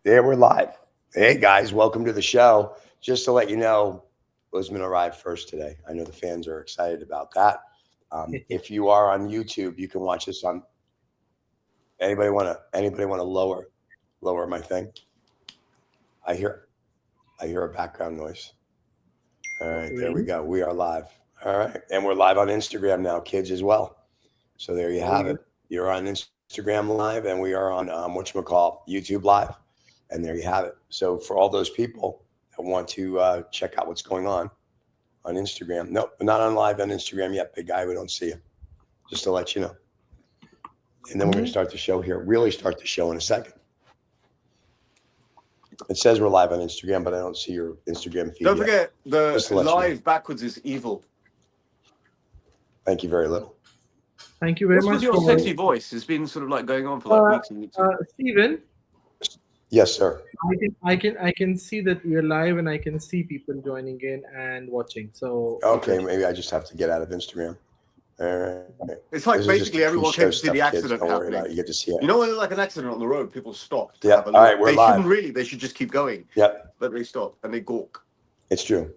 There we're live. Hey guys, welcome to the show. Just to let you know, Boseman arrived first today. I know the fans are excited about that. If you are on YouTube, you can watch this on. Anybody want to lower my thing? I hear a background noise. All right, there we go. We are live. All right, and we're live on Instagram now, kids, as well. So there you have it. You're on Instagram live, and we are on YouTube live. And there you have it. So for all those people that want to check out what's going on Instagram. Nope, not on live on Instagram yet, big guy. We don't see you. Just to let you know. And then we're going to start the show here. Really start the show in a second. It says we're live on Instagram, but I don't see your Instagram feed. Don't forget, the live backwards is evil. Thank you very little. Thank you very much. What's with your sexy voice? It's been sort of like going on for like weeks and weeks. Stephen. Yes, sir. I can see that we're live, and I can see people joining in and watching. So okay, maybe I just have to get out of Instagram. All right. It's like basically everyone came to see the accident happening. You get to see it. You know when there's like an accident on the road, people stop. Yeah. All right, we're live. Shouldn't really. They should just keep going. Yep. But they stop and they gawk. It's true.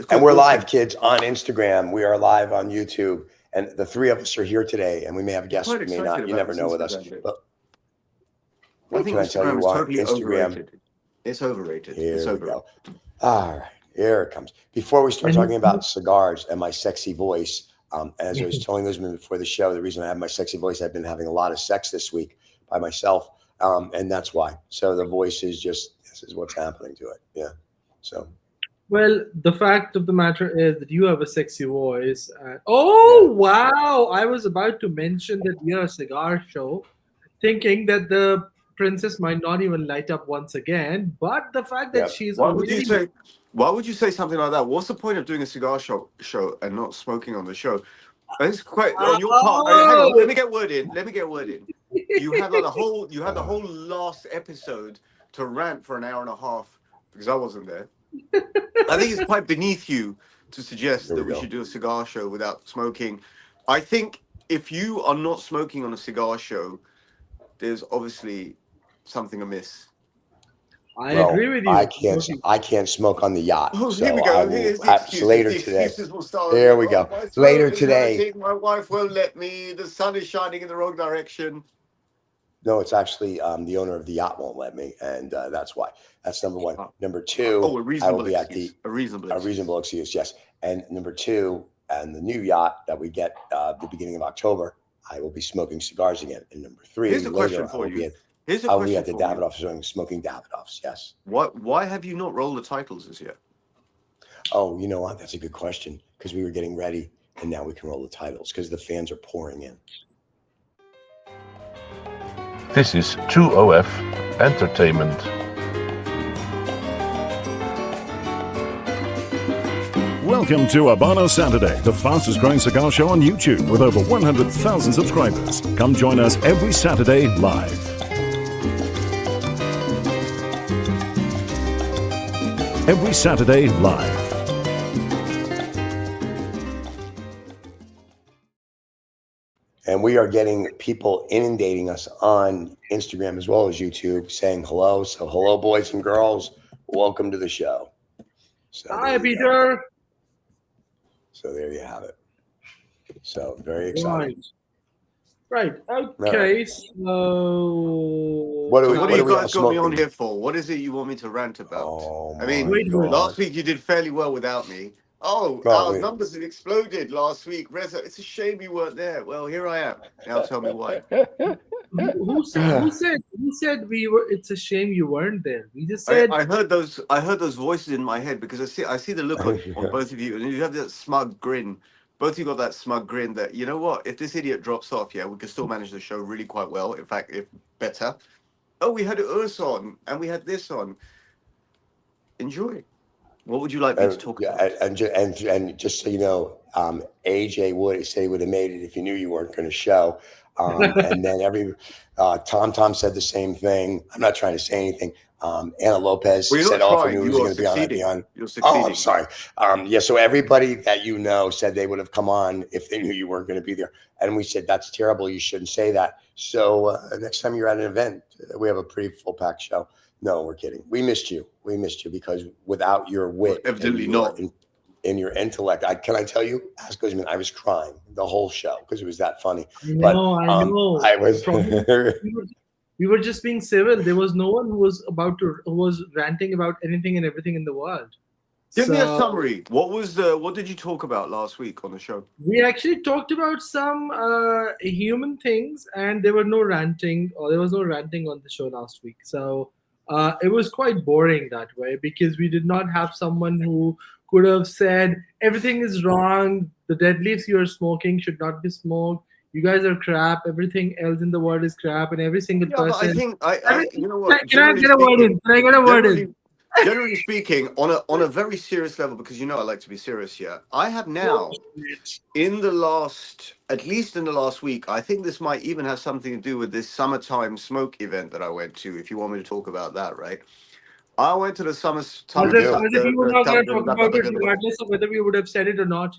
And we're live, kids, on Instagram. We are live on YouTube, and the three of us are here today. And we may have guests, we may not. You never know with us. But I think Instagram is totally overrated. It's overrated. Here we go. All right, here it comes. Before we start talking about cigars and my sexy voice, as I was telling those men before the show, the reason I have my sexy voice, I've been having a lot of sex this week by myself, and that's why. So the voice is just, this is what's happening to it. Yeah. So. Well, the fact of the matter is that you have a sexy voice. Wow! I was about to mention that we are a cigar show, thinking that the princess might not even light up once again, but the fact that she's why would you say something like that? What's the point of doing a cigar show and not smoking on the show? It's quite on your part. Hang on, let me get word in. You had the whole last episode to rant for an hour and a half because I wasn't there. I think it's quite beneath you to suggest that we should do a cigar show without smoking. I think if you are not smoking on a cigar show, there's obviously something amiss. I agree with you. I can't smoke on the yacht. Oh, so here we go. Later today. There we go. Later today. My wife won't let me. The sun is shining in the wrong direction. No, it's actually the owner of the yacht won't let me, and that's why. That's number one. Number two, a reasonable excuse. A reasonable excuse, yes. And number two, and the new yacht that we get the beginning of October, I will be smoking cigars again. And number three, here's a question for you. I'll be at the Davidoffs smoking Davidoffs, yes. Why have you not rolled the titles as yet? Oh, you know what? That's a good question. Because we were getting ready, and now we can roll the titles because the fans are pouring in. This is 2OF Entertainment. Welcome to Habanos Saturday, the fastest growing cigar show on YouTube with over 100,000 subscribers. Come join us every Saturday live. Every Saturday live. And we are getting people inundating us on Instagram as well as YouTube saying hello. So hello, boys and girls. Welcome to the show. So hi, Peter. So there you have it. So very exciting. Right. Okay. So what do you guys got me on here for? What is it you want me to rant about? Last week you did fairly well without me. Our numbers have exploded last week. Rizza, it's a shame you weren't there. Well, here I am. Now tell me why. Who said we were? It's a shame you weren't there. We just said. I heard those voices in my head because I see the look on both of you, and you have that smug grin. Both of you got that smug grin that, you know what? If this idiot drops off, we can still manage the show really quite well. In fact, if better. Oh, we had Urs on, and we had this on. Enjoy. What would you like me to talk about? And just so you know, AJ would say he would have made it if he knew you weren't going to show. And then Tom said the same thing. I'm not trying to say anything. Anna Lopez said if he was going to be on, I'd be on. Oh, I'm sorry. So everybody that you know said they would have come on if they knew you weren't going to be there. And we said, that's terrible. You shouldn't say that. So next time you're at an event, we have a pretty full packed show. No, we're kidding. We missed you. We missed you because without your wit, Well, evidently and not. in your intellect, can I tell you, ask Boseman, I was crying the whole show because it was that funny. I know. I was. We were just being civil. There was no one who was ranting about anything and everything in the world. Give me a summary. What did you talk about last week on the show? We actually talked about some human things, and there was no ranting on the show last week. So it was quite boring that way because we did not have someone who could have said everything is wrong. The dead leaves you are smoking should not be smoked. You guys are crap. Everything else in the world is crap, and every single Yeah, but person. I think you know what? Can I get a word in? Can I get a word in? Generally speaking, on a very serious level, because I like to be serious here. I have now, at least in the last week, I think this might even have something to do with this summertime smoke event that I went to. If you want me to talk about that, right? I went to the summertime. As if you were not going to talk about it, regardless of whether we would have said it or not.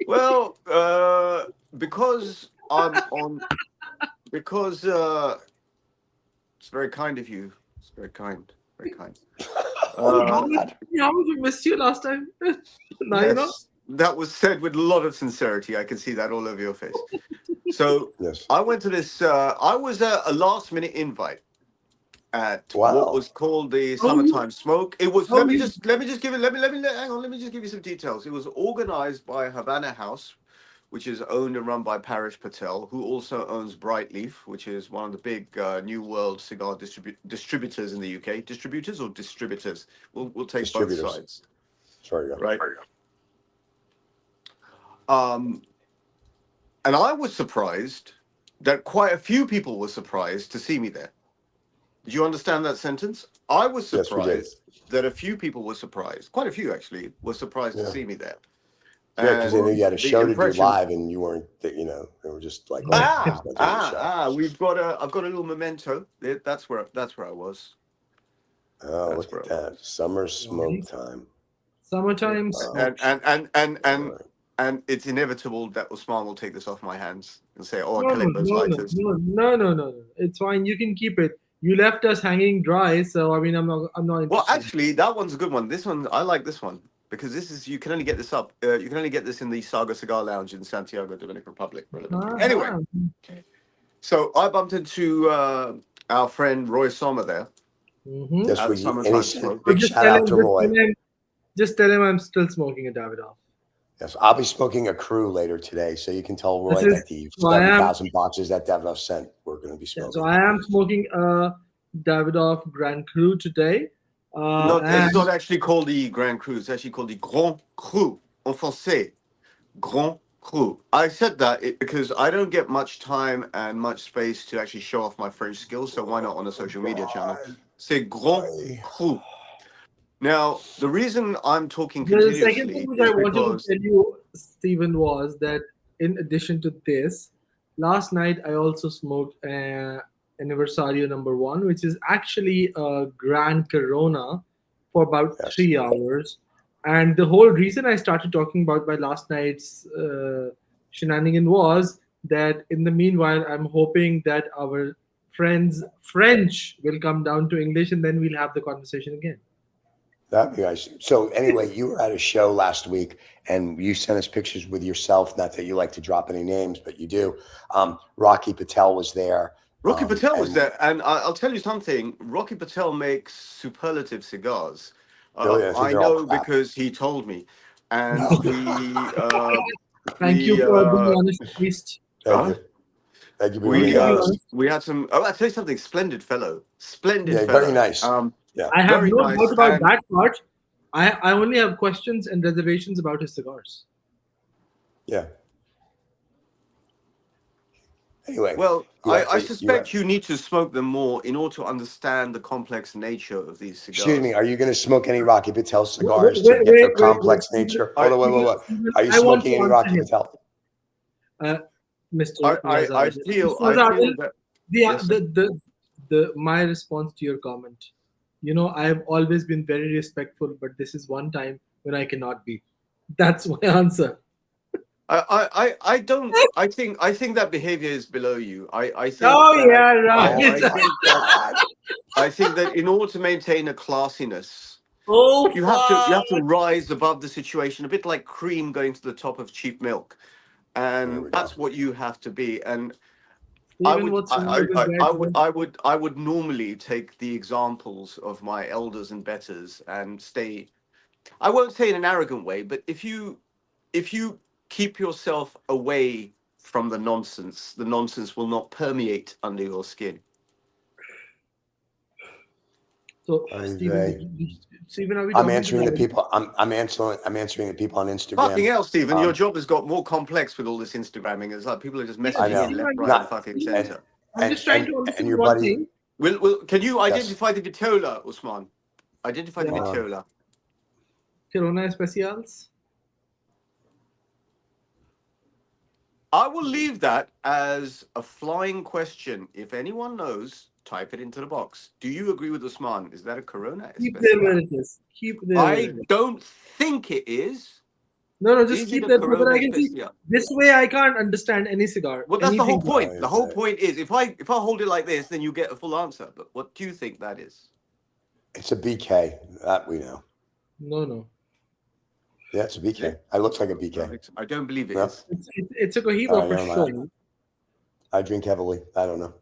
Well, because I'm on, because it's very kind of you. It's very kind. Very kind. How much we missed you last time? Now yes, you know? That was said with a lot of sincerity. I can see that all over your face. So Yes. I went to this. I was a last-minute invite at what was called the Summertime Smoke. It was. Let me just give it. Hang on. Let me just give you some details. It was organized by Havana House, which is owned and run by Freud Patel, who also owns Brightleaf, which is one of the big New World cigar distributors in the UK. Distributors or distributors? We'll take both sides. Sorry, right. And I was surprised that quite a few people were surprised to see me there. Did you understand that sentence? I was surprised that a few people were surprised. Quite a few actually were surprised to see me there. Yeah, because they knew you had a show to do live, and you weren't. They were just like, I've got a little memento. That's where I was. Oh, look at that summer smoke time. Summertime smoke. And it's inevitable that Osman will take this off my hands and say, "Oh, I No, collect those lighters." No. It's fine. You can keep it. You left us hanging dry, so I mean, I'm not interested. Well, actually, that one's a good one. This one, I like this one because this is you can only get this up. You can only get this in the Saga Cigar Lounge in Santiago, Dominican Republic. Anyway, so I bumped into our friend Roy Sommer there. Yes, shout out to Roy. Just tell him I'm still smoking a Davidoff. Yes, I'll be smoking a crew later today, so you can tell Roy that the 7,000 boxes that Davidoff sent, we're going to be smoking. So I am smoking a Davidoff Grand Cru today. No, it's not actually called the Grand Cru. It's actually called the Grand Cru en français. Grand Cru. I said that because I don't get much time and much space to actually show off my French skills, so why not on a social media channel? C'est Grand Cru. Now, the reason I'm talking continuously the second thing I wanted to tell you, Stephen, was that in addition to this, last night I also smoked Anniversario number 1, which is actually a Grand Corona for about 3 hours. And the whole reason I started talking about my last night's shenanigan was that in the meanwhile, I'm hoping that our friends' French will come down to English and then we'll have the conversation again. That'd be nice. So anyway, you were at a show last week and you sent us pictures with yourself. Not that you like to drop any names, but you do. Rocky Patel was there. Rocky Patel was there. And I'll tell you something. Rocky Patel makes superlative cigars. I know because he told me. And Thank you for being honest, at least. Thank you. We had some. Oh, I'll tell you something. Splendid fellow. Splendid fellow. Very nice. I have no doubt about that part. I only have questions and reservations about his cigars. Yeah. Anyway. Well, I suspect you need to smoke them more in order to understand the complex nature of these cigars. Excuse me. Are you going to smoke any Rocky Patel cigars to get their complex nature? Hold on. Are you smoking any Rocky Patel? Mr. I feel that my response to your comment. I have always been very respectful, but this is one time when I cannot be. That's my answer. I don't. I think that behavior is below you. I think. Oh that, yeah, Oh right. my God. I think that in order to maintain a classiness, Oh you have to fuck. rise above the situation, a bit like cream going to the top of cheap milk, There and we go. that's what you have to be. And Even what's wrong with that? I would normally take the examples of my elders and betters and stay. I won't say in an arrogant way, but if you keep yourself away from the nonsense will not permeate under your skin. So, Okay. Stephen, are we I'm talking answering to the people. I'm answering the people on Instagram. Fucking hell, Stephen, your Um, job has got more complex with all this Instagramming. It's like people are just Stephen, I messaging know. in left, Stephen, right, and Not fucking Stephen, center. I'm just trying to and understand your one buddy. thing. Can you Yes. identify the vitola, Usman? Identify the Yeah. vitola. Corona Specials. I will leave that as a flying question. If anyone knows, type it into the box. Do you agree with Usman? Is that a Corona Keep there where Especial? it is. Keep there where I it is. don't think it is. No, just Is keep it a that so that Corona I can see. Especial? This way I can't understand any cigar. Well, that's the whole Anything. point. The whole Okay. point is if I hold it like this, then you get a full answer. But what do you think that is? It's a BK. That we know. No. Yeah, it's a BK. It looks like a BK. I don't believe it No? is. It's a Cohiba All right, for never sure. mind. I drink heavily. I don't know.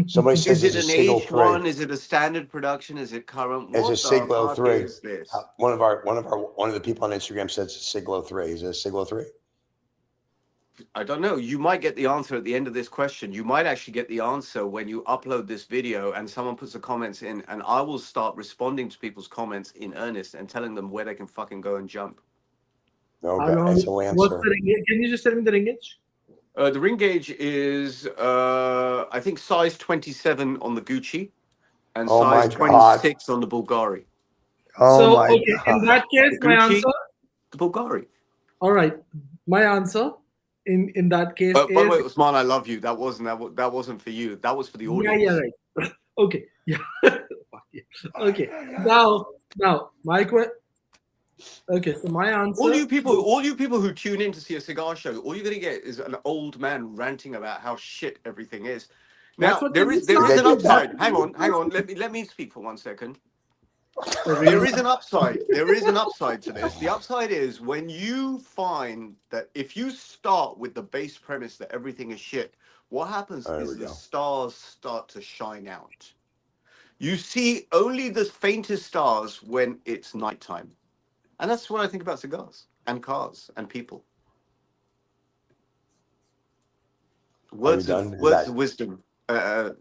Somebody Is says it it's an a Siglo H1? 3. Is it a standard production? Is it current? It's a What the Siglo fuck 3. is this? One of the people on Instagram says it's a Siglo 3. Is it a Siglo 3? I don't know. You might get the answer at the end of this question. You might actually get the answer when you upload this video and someone puts the comments in, and I will start responding to people's comments in earnest and telling them where they can fucking go and jump. How Okay, long? it's a What's Lancer. the ring? Can you just tell me the ringage? The ring gauge is, I think, size 27 on the Gucci and Oh my size God. 26 on the Bulgari. Oh So, my okay, in God. that case, The my Gucci, answer. the Bulgari. All right, my answer in that case By the is way, Usman, I love you. That wasn't for you. That was for the audience. yeah, right. Okay, yeah. Fuck yeah. Okay, now my question. Okay, so my answer. All you people who tune in to see a cigar show, all you're gonna get is an old man ranting about how shit everything is. That's Now what there they is start an did that. upside. Hang on. Let me speak for 1 second. Oh, There really? is an upside. There is an upside to this. The upside is when you find that if you start with the base premise that everything is shit, what happens There is we the go. stars start to shine out. You see only the faintest stars when it's nighttime. And that's what I think about cigars and cars and people. Are we done? Is Words that of wisdom.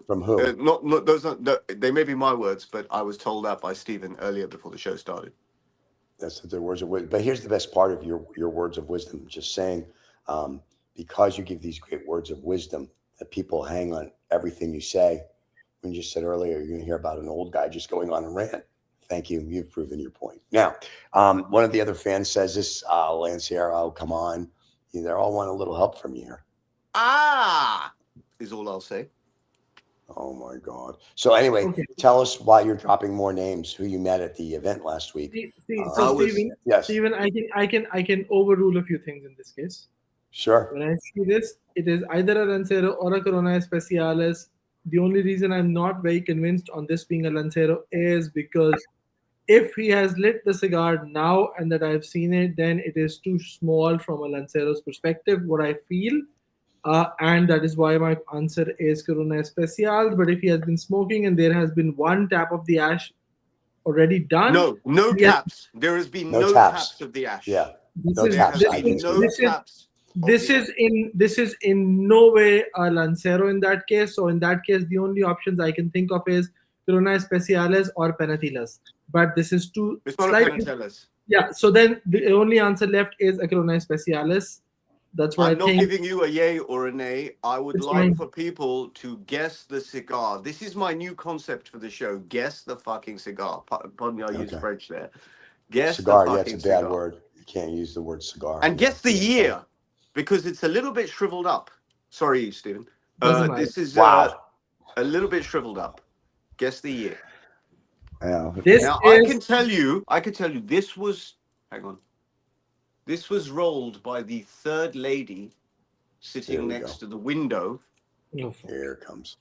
from who? Not those. They may be my words, but I was told that by Stephen earlier before the show started. That's the words of wisdom. But here's the best part of your words of wisdom. Just saying, because you give these great words of wisdom that people hang on everything you say. When you just said earlier, you're going to hear about an old guy just going on a rant. Thank you. You've proven your point. Now, one of the other fans says this, Lanciero, oh, come on. They all want a little help from you here. Is all I'll say. Oh my God. So anyway, Okay. tell us why you're dropping more names, who you met at the event last week. Stephen, I can overrule a few things in this case. Sure. When I see this, it is either a Lancero or a Corona Especiales. The only reason I'm not very convinced on this being a Lancero is because if he has lit the cigar now and that I've seen it, then it is too small from a Lancero's perspective, what I feel. And that is why my answer is Corona Especial. But if he has been smoking and there has been one tap of the ash already done. No taps. There has been no taps of the ash. Yeah. This is in no way a Lancero in that case. So in that case, the only options I can think of is Corona Especiales or Penatilas. But this is too slightly. Yeah. So then the only answer left is a Corona Especiales. That's what I'm I think. not giving you a yay or a nay. I would like for people to guess the cigar. This is my new concept for the show. Guess the fucking cigar. Pardon me, I use French there. Guess cigar, the fucking it's a bad cigar. word. You can't use the word cigar. And guess the year, because it's a little bit shriveled up. Sorry, Stephen. This is a little bit shriveled up. Guess the year. Yeah. I can tell you, this was, hang on. This was rolled by the third lady sitting next to the window, Oh, fuck. Here it comes.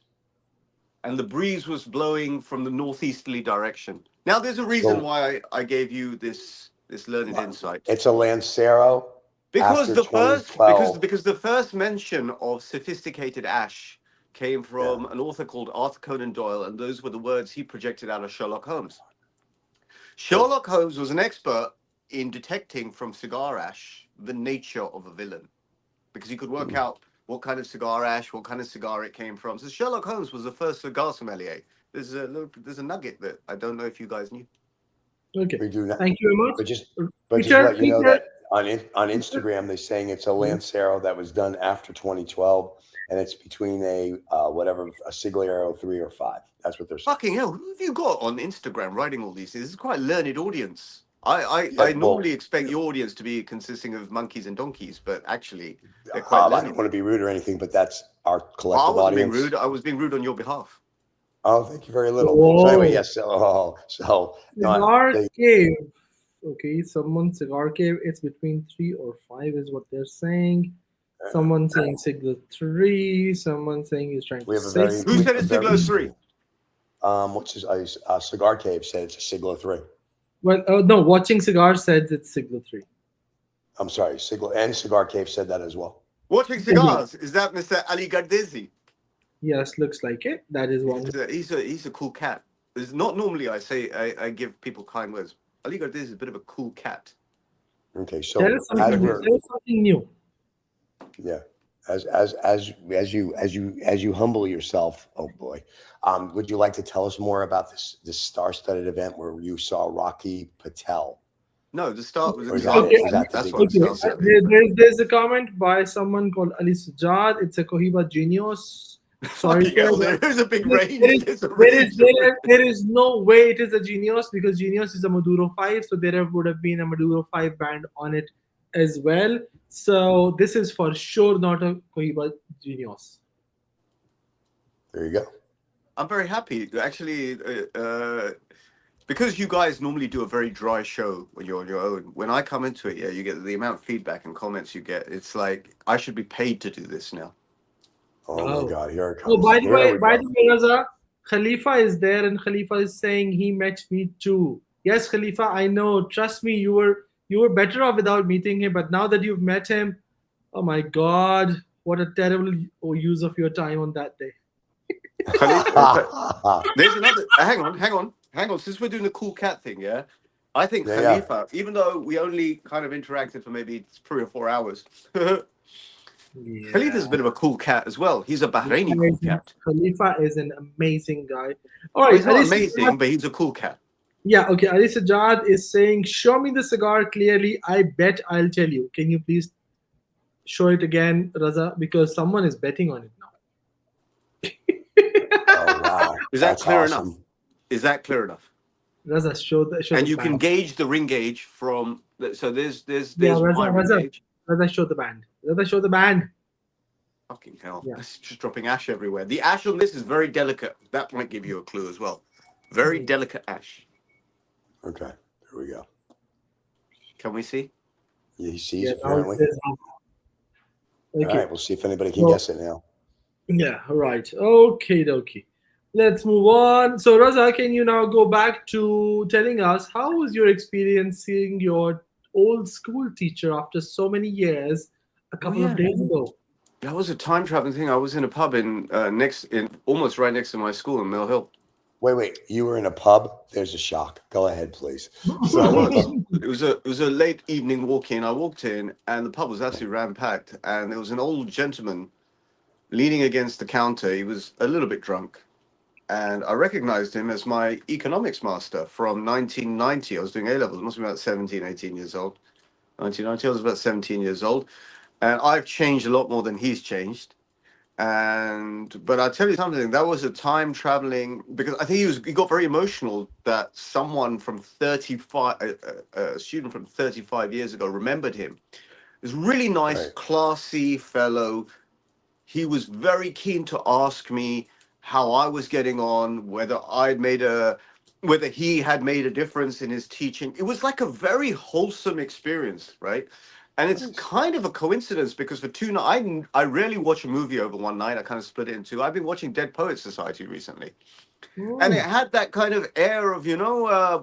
and the breeze was blowing from the northeasterly direction. Now, there's a reason why I gave you this learned insight. It's a Lancero. Because after the first 2012. because the first mention of sophisticated ash came from an author called Arthur Conan Doyle, and those were the words he projected out of Sherlock Holmes. Sherlock Holmes was an expert in detecting from cigar ash the nature of a villain, because he could work out what kind of cigar ash, what kind of cigar it came from. So Sherlock Holmes was the first cigar sommelier. There's a nugget that I don't know if you guys knew. Okay. We do not. Thank you very much. But just Peter, let you know Peter. that on Instagram they're saying it's a Lancero that was done after 2012, and it's between a Siglero 3 or 5. That's what they're saying. Fucking hell, who have you got on Instagram writing all these things? This is quite a learned audience. I Yeah, normally expect your audience to be consisting of monkeys and donkeys, but actually they're quite I learned. don't want to be rude or anything, but that's our I collective wasn't being audience. rude. I was being rude on your behalf. Oh, thank you very little. Whoa. So anyway, yes. So Cigar Cave. Okay, someone Cigar Cave. It's between 3 or 5 is what they're saying. Someone saying Siglo 3. Someone saying he's trying we to have a say very Who something. said it's Siglo 3? What's his Cigar Cave said it's a Siglo 3. Well, no, Watching Cigar said it's Siglo 3. I'm sorry, Siglo and Cigar Cave said that as well. Watching Cigars. Is that Mr. Ali Gardezi? Yes, looks like it. That is one. He's a cool cat. It's not normally I give people kind words. Ali Gardezi is a bit of a cool cat. Okay, so There is something new. Yeah, as you humble yourself, oh boy, would you like to tell us more about this star-studded event where you saw Rocky Patel? No, the start was That's what there's a comment by someone called Ali Sajad. It's a Cohiba Genius. Sorry, there's a big range. There is no way it is a Genius, because Genius is a Maduro 5, so there would have been a Maduro 5 band on it as well. So this is for sure not a Cohiba Genius. There you go. I'm very happy. Actually, because you guys normally do a very dry show when you're on your own. When I come into it, you get the amount of feedback and comments you get. It's like I should be paid to do this now. Oh my God, here it comes. Oh, by the way, Raza, Khalifa is there, and Khalifa is saying he met me too. Yes, Khalifa, I know. Trust me, you were better off without meeting him, but now that you've met him, oh my God, what a terrible use of your time on that day. Khalifa, there's another. Hang on. Since we're doing the cool cat thing, I think Khalifa, even though we only kind of interacted for maybe 3 or 4 hours. Khalifa's a bit of a cool cat as well. He's a Bahraini cool cat. Khalifa is an amazing guy. All right, he's not amazing, but he's a cool cat. Yeah, okay. Ali Sajad is saying, show me the cigar clearly. I bet I'll tell you. Can you please show it again, Raza? Because someone is betting on it now. Oh, wow. Is that clear enough? Is that clear enough? Raza, show and the you band. can gauge the ring gauge from. So there's Raza, my ring gauge. Raza, show the band. Raza, show the band. Fucking hell. Yeah. It's just dropping ash everywhere. The ash on this is very delicate. That might give you a clue as well. Very delicate ash. Okay, there we go. Can we see? Yeah, he sees apparently. Okay. All right, we'll see if anybody can guess it now. Yeah, right. Okay, dokie. Let's move on. So, Raza, can you now go back to telling us how was your experience seeing your old school teacher after so many years a couple of days ago? That was a time traveling thing. I was in a pub almost right next to my school in Mill Hill. Wait, you were in a pub? There's a shock. Go ahead, please. So it was a late evening walk-in. I walked in and the pub was absolutely ram-packed, and there was an old gentleman leaning against the counter. He was a little bit drunk, and I recognized him as my economics master from 1990. I was doing A-levels. I must be about 17, 18 years old. 1990, I was about 17 years old. And I've changed a lot more than he's changed. But I'll tell you something, that was a time traveling, because I think he got very emotional that someone from 35, a student from 35 years ago remembered him. He was a really nice, classy fellow. He was very keen to ask me how I was getting on, whether I'd made a whether he had made a difference in his teaching. It was like a very wholesome experience, right? And it's Nice. kind of a coincidence because for two nights, I rarely watch a movie over one night. I kind of split it in two. I've been watching Dead Poets Society recently. And it had that kind of air of,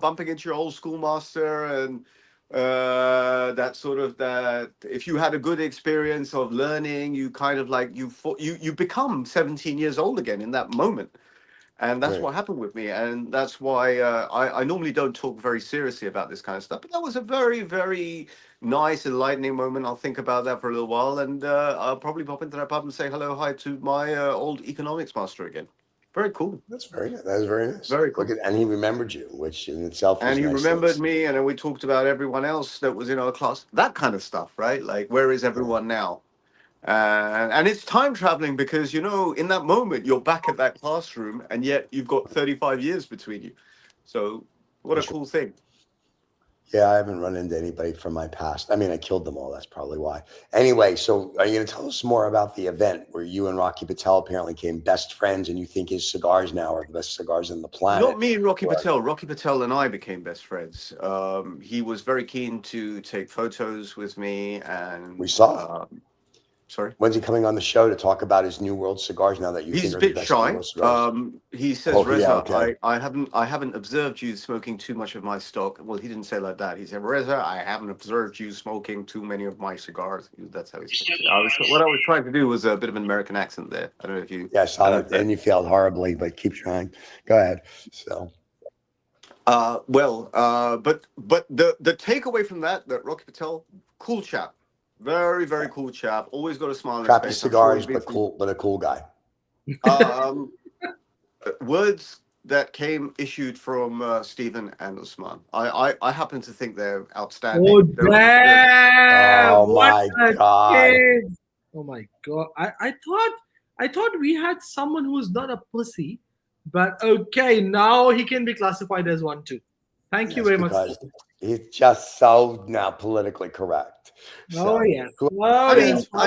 bumping into your old schoolmaster and that sort of that if you had a good experience of learning, you kind of like you become 17 years old again in that moment. And that's Great. what happened with me. And that's why I normally don't talk very seriously about this kind of stuff. But that was a very, very nice, enlightening moment. I'll think about that for a little while. And I'll probably pop into that pub and say hello, hi to my old economics master again. Very cool. That's very nice. That was very nice. Very cool. And he remembered you, which in itself is And he nice. remembered me. And then we talked about everyone else that was in our class. That kind of stuff, right? Like, where is everyone now? And it's time traveling because, in that moment, you're back at that classroom and yet you've got 35 years between you. So what a cool thing. Yeah, I haven't run into anybody from my past. I mean, I killed them all. That's probably why. Anyway, so are you going to tell us more about the event where you and Rocky Patel apparently became best friends and you think his cigars now are the best cigars on the planet? Not me and Rocky Patel. Rocky Patel and I became best friends. He was very keen to take photos with me and... We saw. Sorry? When's he coming on the show to talk about his New World cigars now that you He's think a are the bit best shy. New World cigars? He says, Oh, Rizza, yeah, okay. I haven't observed you smoking too much of my stock. Well, he didn't say like that. He said, Rizza, I haven't observed you smoking too many of my cigars. That's how he said it. What I was trying to do was a bit of an American accent there. I don't know if you... Yeah, I saw that. And you failed horribly, but keep trying. Go ahead. So... but the takeaway from that Rocky Patel, cool chap. Very, very cool chap. Always got a smile on his Crappy face. cigars, but cool, but a cool guy. Words that came issued from Stephen and Usman. I happen to think they're outstanding. Oh, damn! Oh What my a God. kid. Oh my God. I thought we had someone who's not a pussy, but okay, now he can be classified as one too. Thank you very much. Because he's just so now politically correct. Oh So, yes. who- I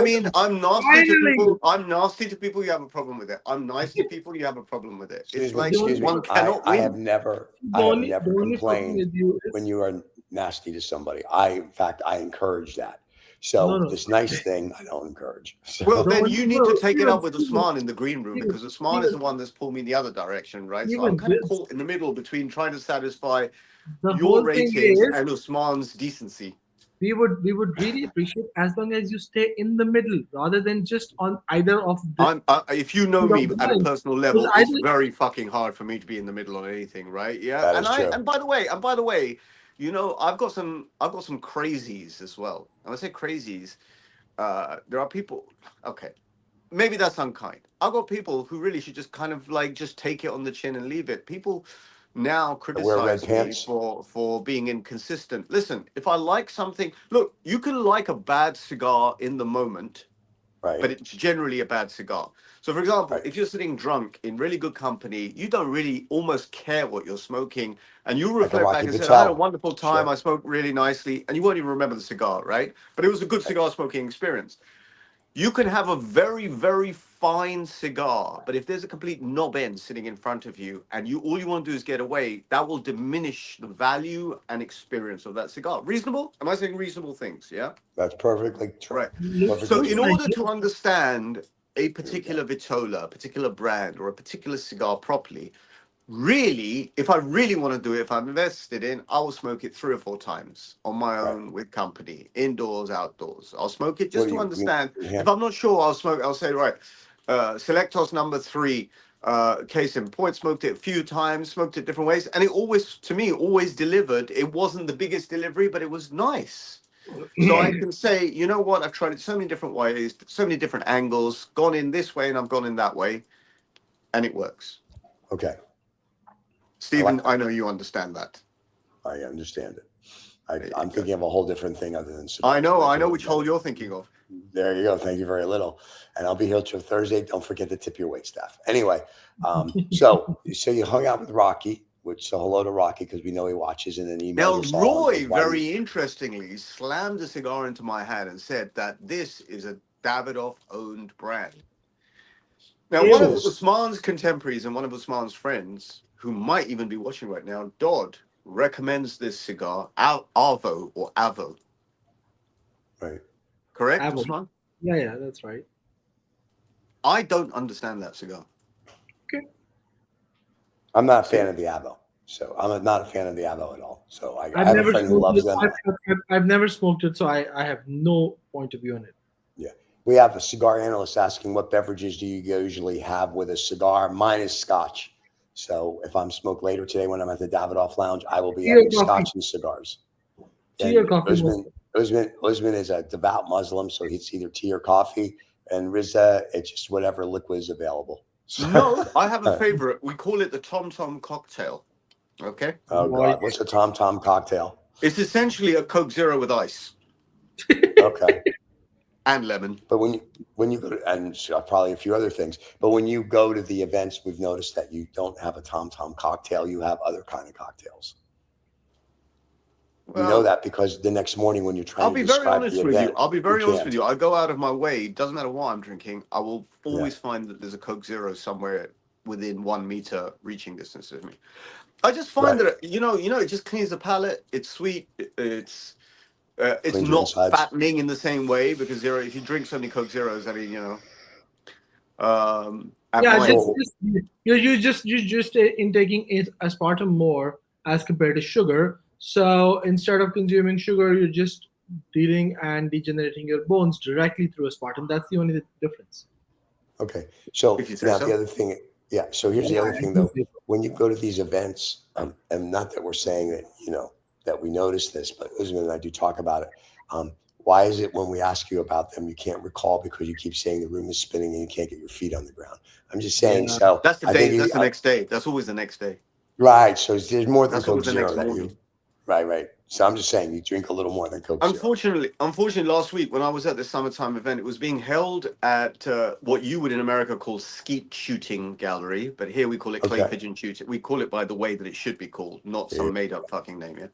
mean, I'm nasty to people. I'm nasty to people. You have a problem with it. I'm nice to people. You have a problem with it. It's like one cannot I win. have never complained when you are nasty to somebody. In fact, I encourage that. So this nice thing, I don't encourage. So. Well, then you need to take it up with Usman in the green room because Usman is the one that's pulled me in the other direction, right? So I'm kind of caught in the middle between trying to satisfy your ratings and Usman's decency. We would really appreciate as long as you stay in the middle rather than just on either of the... if you know me at a personal level, it's very fucking hard for me to be in the middle on anything, right? Yeah. That is true. And by the way, I've got some crazies as well. And when I say crazies, there are people, okay, maybe that's unkind. I've got people who really should just kind of like just take it on the chin and leave it. People now criticize me for being inconsistent. Listen, if I like something, look, you can like a bad cigar in the moment, right? But it's generally a bad cigar. So, for example, if you're sitting drunk in really good company, you don't really almost care what you're smoking, and you reflect back and say, I had a wonderful time, I smoked really nicely, and you won't even remember the cigar, right? But it was a good cigar smoking experience. You can have a very, very fine cigar, but if there's a complete knob end sitting in front of you and all you want to do is get away, that will diminish the value and experience of that cigar. Reasonable? Am I saying reasonable things? Yeah? That's perfectly true. Right. So in order to understand a particular vitola, a particular brand, or a particular cigar properly, really, if I really want to do it, if I'm invested in, I will smoke it 3 or 4 times on my own with company, indoors, outdoors. I'll smoke it just to understand. If I'm not sure, I'll say, right, Selectos number 3, case in point, smoked it a few times, smoked it different ways. And it always, to me, always delivered. It wasn't the biggest delivery, but it was nice. So I can say, you know what, I've tried it so many different ways, so many different angles, gone in this way and I've gone in that way, and it works. Okay. Stephen, I know you understand that. I understand it. I'm thinking of a whole different thing other than cigars. I know which hole you're thinking of. There you go. Thank you very little. And I'll be here till Thursday. Don't forget to tip your wait staff. Anyway, so you hung out with Rocky, so hello to Rocky because we know he watches and then emails. Now, Roy, very interestingly, slammed a cigar into my hand and said that this is a Davidoff-owned brand. Now, one of Usman's contemporaries and one of Usman's friends, who might even be watching right now, Dodd, recommends this cigar, Arvo or Avo. Right. Correct, Avo. Usman? Yeah, that's right. I don't understand that cigar. Okay. I'm not a fan of the Avo. So I'm not a fan of the Avo at all. So I I've have a never friend who smoked loves it. them. I've never smoked it, so I have no point of view on it. Yeah. We have a cigar analyst asking, what beverages do you usually have with a cigar? Mine is Scotch. So if I'm smoked later today when I'm at the Davidoff Lounge, I will be Tea or having coffee? Scotch and cigars. Tea or And coffee? Boseman is a devout Muslim, so it's either tea or coffee. And Rizza, it's just whatever liquid is available. No, I have a favorite. We call it the Tom Tom cocktail. Okay. Oh God, what's a Tom Tom cocktail? It's essentially a Coke Zero with ice. Okay. And lemon. But when you go to, and probably a few other things, but when you go to the events, we've noticed that you don't have a Tom Tom cocktail. You have other kind of cocktails. Well, you know that because the next morning when you're trying to describe the event, I'll be very honest with you. I go out of my way. It doesn't matter what I'm drinking. I will always find that there's a Coke Zero somewhere within 1 meter reaching distance of me. I just find that it just cleans the palate. It's sweet. It's not fattening in the same way because if you drink so many Coke Zeros, I mean, you're just intaking aspartame more as compared to sugar. So instead of consuming sugar, you're just dealing and degenerating your bones directly through aspartame. That's the only difference. Okay. So now the other thing, so here's the other thing though. When you go to these events, and not that we're saying that, that we notice this, but Usman and I do talk about it. Why is it when we ask you about them, you can't recall because you keep saying the room is spinning and you can't get your feet on the ground? I'm just saying. So that's the day. That's the next day. That's always the next day. Right. So there's more than that's Coke Zero that you. Right. So I'm just saying you drink a little more than Coke Zero. Unfortunately, last week when I was at the summertime event, it was being held at what you would in America call skeet shooting gallery, but here we call it clay pigeon shooting. We call it by the way that it should be called, not some made up fucking name.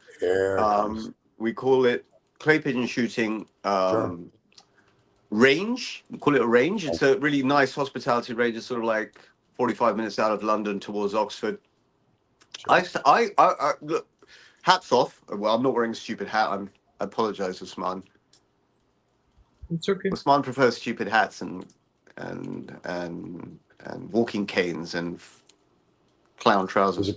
We call it clay pigeon shooting range. We call it a range. It's a really nice hospitality range. It's sort of like 45 minutes out of London towards Oxford. I look. Hats off. Well, I'm not wearing a stupid hat. I apologize, Usman. It's okay. Usman prefers stupid hats and walking canes and clown trousers.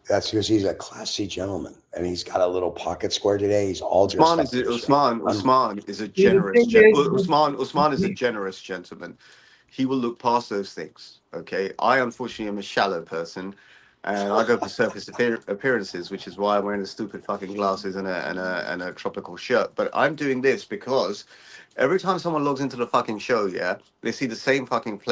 That's because he's a classy gentleman, and he's got a little pocket square today. He's all dressed up. Usman is a generous. Usman is a generous gentleman. He will look past those things. Okay, I unfortunately am a shallow person. And I go for surface appearances, which is why I'm wearing the stupid fucking glasses and a tropical shirt. But I'm doing this because every time someone logs into the fucking show, they see the same fucking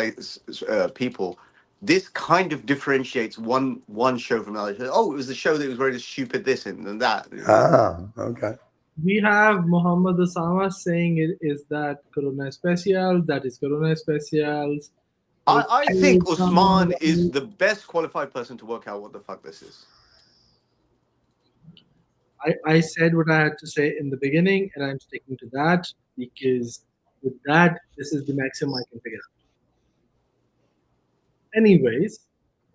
people. This kind of differentiates one show from another. Oh, it was the show that was very stupid this and that. Okay. We have Muhammad Osama saying it is that Corona Especial. That is Corona Especials. I think Usman is the best qualified person to work out what the fuck this is. I said what I had to say in the beginning, and I'm sticking to that because with that, this is the maximum I can figure out. Anyways.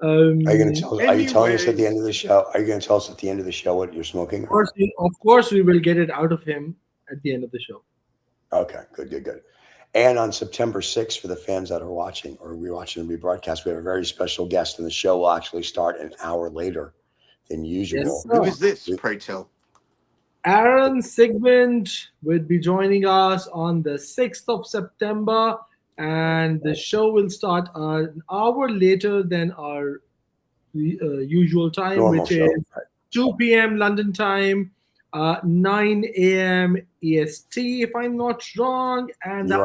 Are you telling us at the end of the show? Are you going to tell us at the end of the show what you're smoking? Of course, we will get it out of him at the end of the show. Okay, good. And on September 6th, for the fans that are watching or rewatching the rebroadcast, we have a very special guest, and the show will actually start an hour later than usual. Yes, who is this, pray tell? Aaron Sigmund will be joining us on the 6th of September, and the show will start an hour later than our usual time, which is 2 p.m. London time. 9 a.m. EST, if I'm not wrong, and that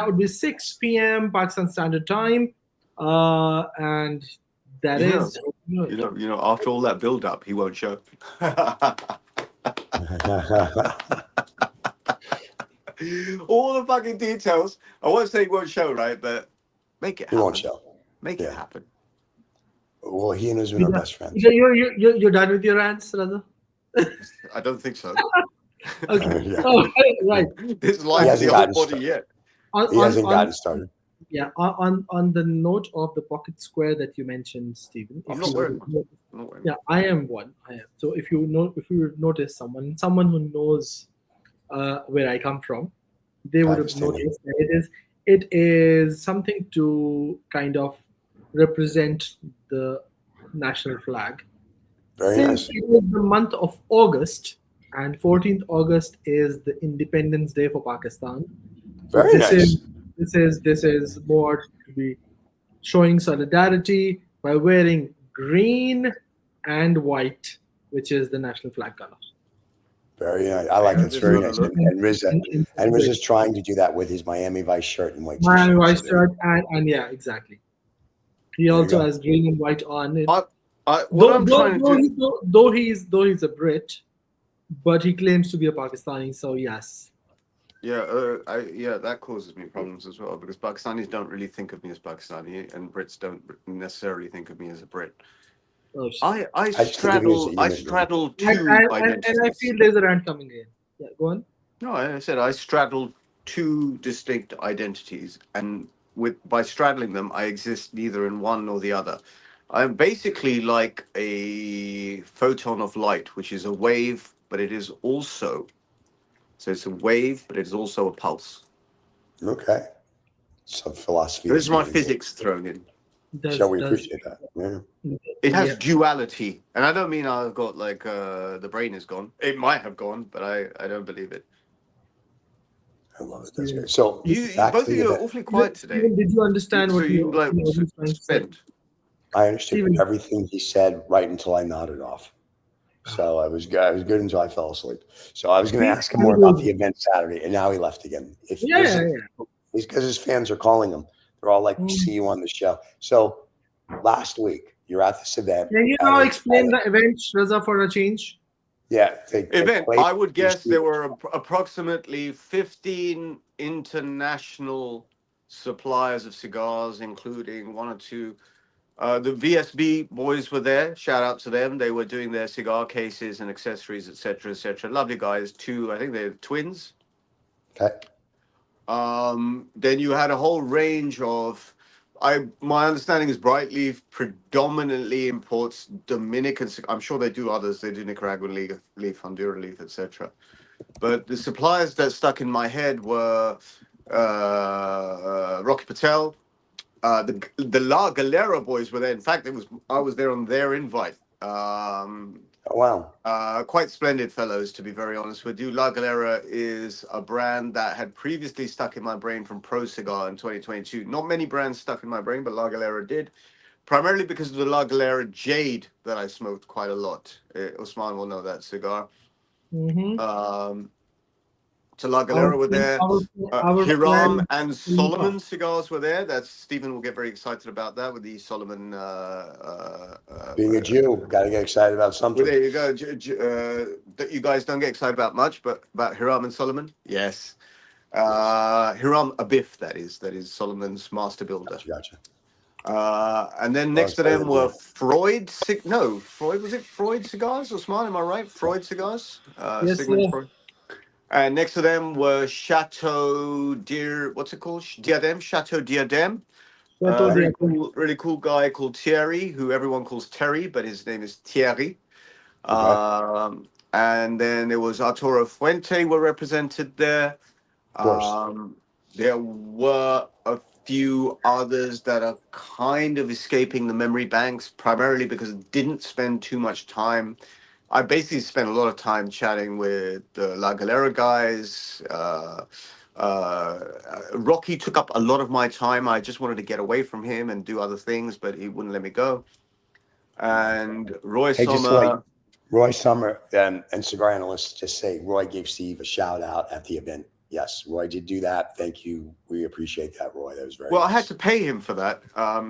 would be 6 p.m. Pakistan Standard Time, and that is. After all that build-up, he won't show. All the fucking details. I won't say he won't show, right? But make it happen. He won't show. Make it happen. Well, he and Usman are best friends. You're done with your rants, Rizza? I don't think so. Okay. Oh, right. This life is the whole body yet. He hasn't gotten started. Yeah, on the note of the pocket square that you mentioned, Stephen, I'm if not you wearing would, one. I'm not wearing yeah, I am one. I am. So if you would notice someone who knows where I come from, they would have Pakistani. noticed that it is something to kind of represent the national flag. Very Since nice. it is the month of August, and 14th August is the Independence Day for Pakistan, so Very nice. this is more to be showing solidarity by wearing green and white, which is the national flag color. Very nice. I like it. And, It's Let's very have a nice. look. in And Rizza's celebration. trying to do that with his Miami Vice shirt and white My t-shirt. white So shirt and yeah, exactly. He there you also go. has green and white on it. I, what I'm trying to do. Though he's a Brit, but he claims to be a Pakistani. So yes, Yeah, that causes me problems as well because Pakistanis don't really think of me as Pakistani, and Brits don't necessarily think of me as a Brit. oh shit. I I just think of you as a I human being. straddle And, two and, and I identities. feel there's a rant coming in. Yeah, go on. No, I said I straddle two distinct identities, and with by straddling them, I exist neither in one nor the other. I'm basically like a photon of light, which is a wave, but it is also so it's a wave, but it is also a pulse. Okay. Some philosophy This is this my morning. physics thrown in. So Does we does appreciate that. Yeah. It has yeah. duality, and I don't mean I've got like the brain is gone. It might have gone, but I don't believe it. I love it. That's Steven, great. So You back to both of the you are event. awfully quiet today. Steven, did you understand So what you like what he was trying to say? spent. I understood Steven, everything he said right until I nodded off. So I was good. I was good until I fell asleep. So I was going to ask him more about the event Saturday, and now he left again. If yeah, there's yeah, a, yeah. it's because his fans are calling him. They're all like, "We Mm. see you on the show." So last week you're at this event Can you at now a, explain the event, Rizza, for a change? they Event. play. I would guess there were approximately 15 international suppliers of cigars, including one or two. The VSB boys were there. Shout out to them. They were doing their cigar cases and accessories, etc., etc. Lovely guys. Two, I think they're twins. Okay. Then you had a whole range of. My understanding is Brightleaf predominantly imports Dominican. I'm sure they do others. They do Nicaraguan leaf, Honduran leaf, etc. But the suppliers that stuck in my head were Rocky Patel. The Lagalera boys were there. In fact, I was there on their invite. Oh wow. Quite splendid fellows, to be very honest with you. Lagalera is a brand that had previously stuck in my brain from Pro Cigar in 2022. Not many brands stuck in my brain, but Lagalera did. Primarily because of the Lagalera Jade that I smoked quite a lot. Usman will know that cigar. Mm-hmm. So Our Lagalera were friend, there. our Hiram friend and Khalifa. Solomon cigars were there. That's Stephen will get very excited about that with the Solomon. Being a Jew, got to get excited about Well, something. there you go. That you guys don't get excited about much, but about Hiram and Solomon, yes. Hiram Abif, that is Solomon's master builder. Gotcha. And then Well, next to them were Freud. No, Freud was it Freud Cigars? Usman, am I right? Freud Cigars. Yes, Sigmund sir. Freud. And next to them were Chateau Dear. What's it called? Diadem. Chateau Diadem. Chateau Okay. Diego. Really cool guy called Thierry, who everyone calls Terry, but his name is Thierry. Okay. And then there was Arturo Fuente were represented there. Of course. There were a few others that are kind of escaping the memory banks, primarily because I didn't spend too much time. I basically spent a lot of time chatting with the La Galera guys. Rocky took up a lot of my time. I just wanted to get away from him and do other things, but he wouldn't let me go. And Roy Hey, just to like Sommer. Roy Summer and Cigar Analysts just say Roy gave Steve a shout out at the event. Yes, Roy did do that. Thank you. We appreciate that, Roy. That was very Well, I nice. had to pay him for that.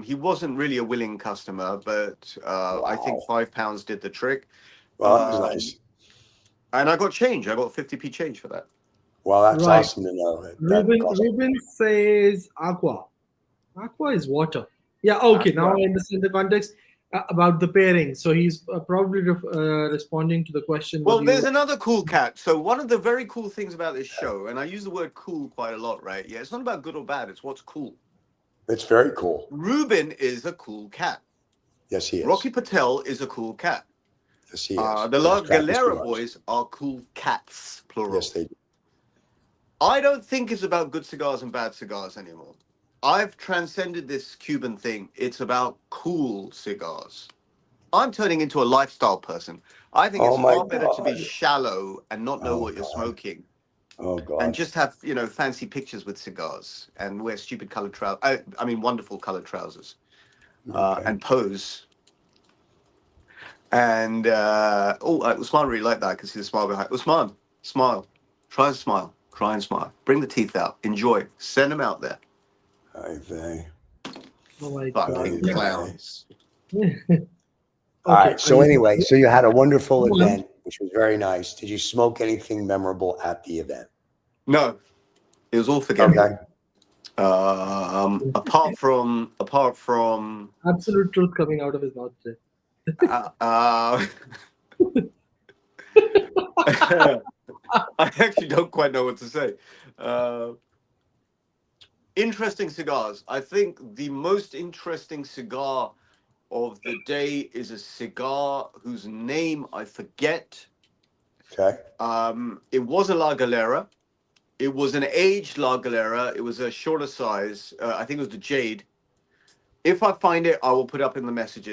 He wasn't really a willing customer, but I think Wow. £5 did the trick. Well, that was Um, nice. and I got change. I got 50p change for that. Well, that's Right. awesome to know. That costs. Ruben says aqua. Aqua is water. Yeah, okay. Now I understand the context about the pairing. So he's probably responding to the question. Well, What do there's you? another cool cat. So one of the very cool things about this show, and I use the word cool quite a lot, right? Yeah, it's not about good or bad. It's what's cool. It's very cool. Ruben is a cool cat. Yes, he is. Rocky Patel is a cool cat. Yes, he is. The Lagalera boys are cool cats, plural. Yes, they do. I don't think it's about good cigars and bad cigars anymore. I've transcended this Cuban thing. It's about cool cigars. I'm turning into a lifestyle person. I think it's far better to be shallow and not know what you're smoking. Oh, God. And just have, fancy pictures with cigars and wear stupid colored trousers. I mean, wonderful colored trousers. And pose. And, Usman really liked that. I can see the smile behind. Usman, smile. Try and smile. Try and smile. Bring the teeth out. Enjoy. Send them out there. Fucking clowns. All right. So anyway, so you had a wonderful event, which was very nice. Did you smoke anything memorable at the event? No. It was all forgettable. Okay. Apart from absolute truth coming out of his mouth today. I actually don't quite know what to say. Interesting cigars. I think the most interesting cigar of the day is a cigar whose name I forget. Okay. It was a Lagalera. It was an aged Lagalera. It was a shorter size. I think it was the Jade. If I find it, I will put it up in the message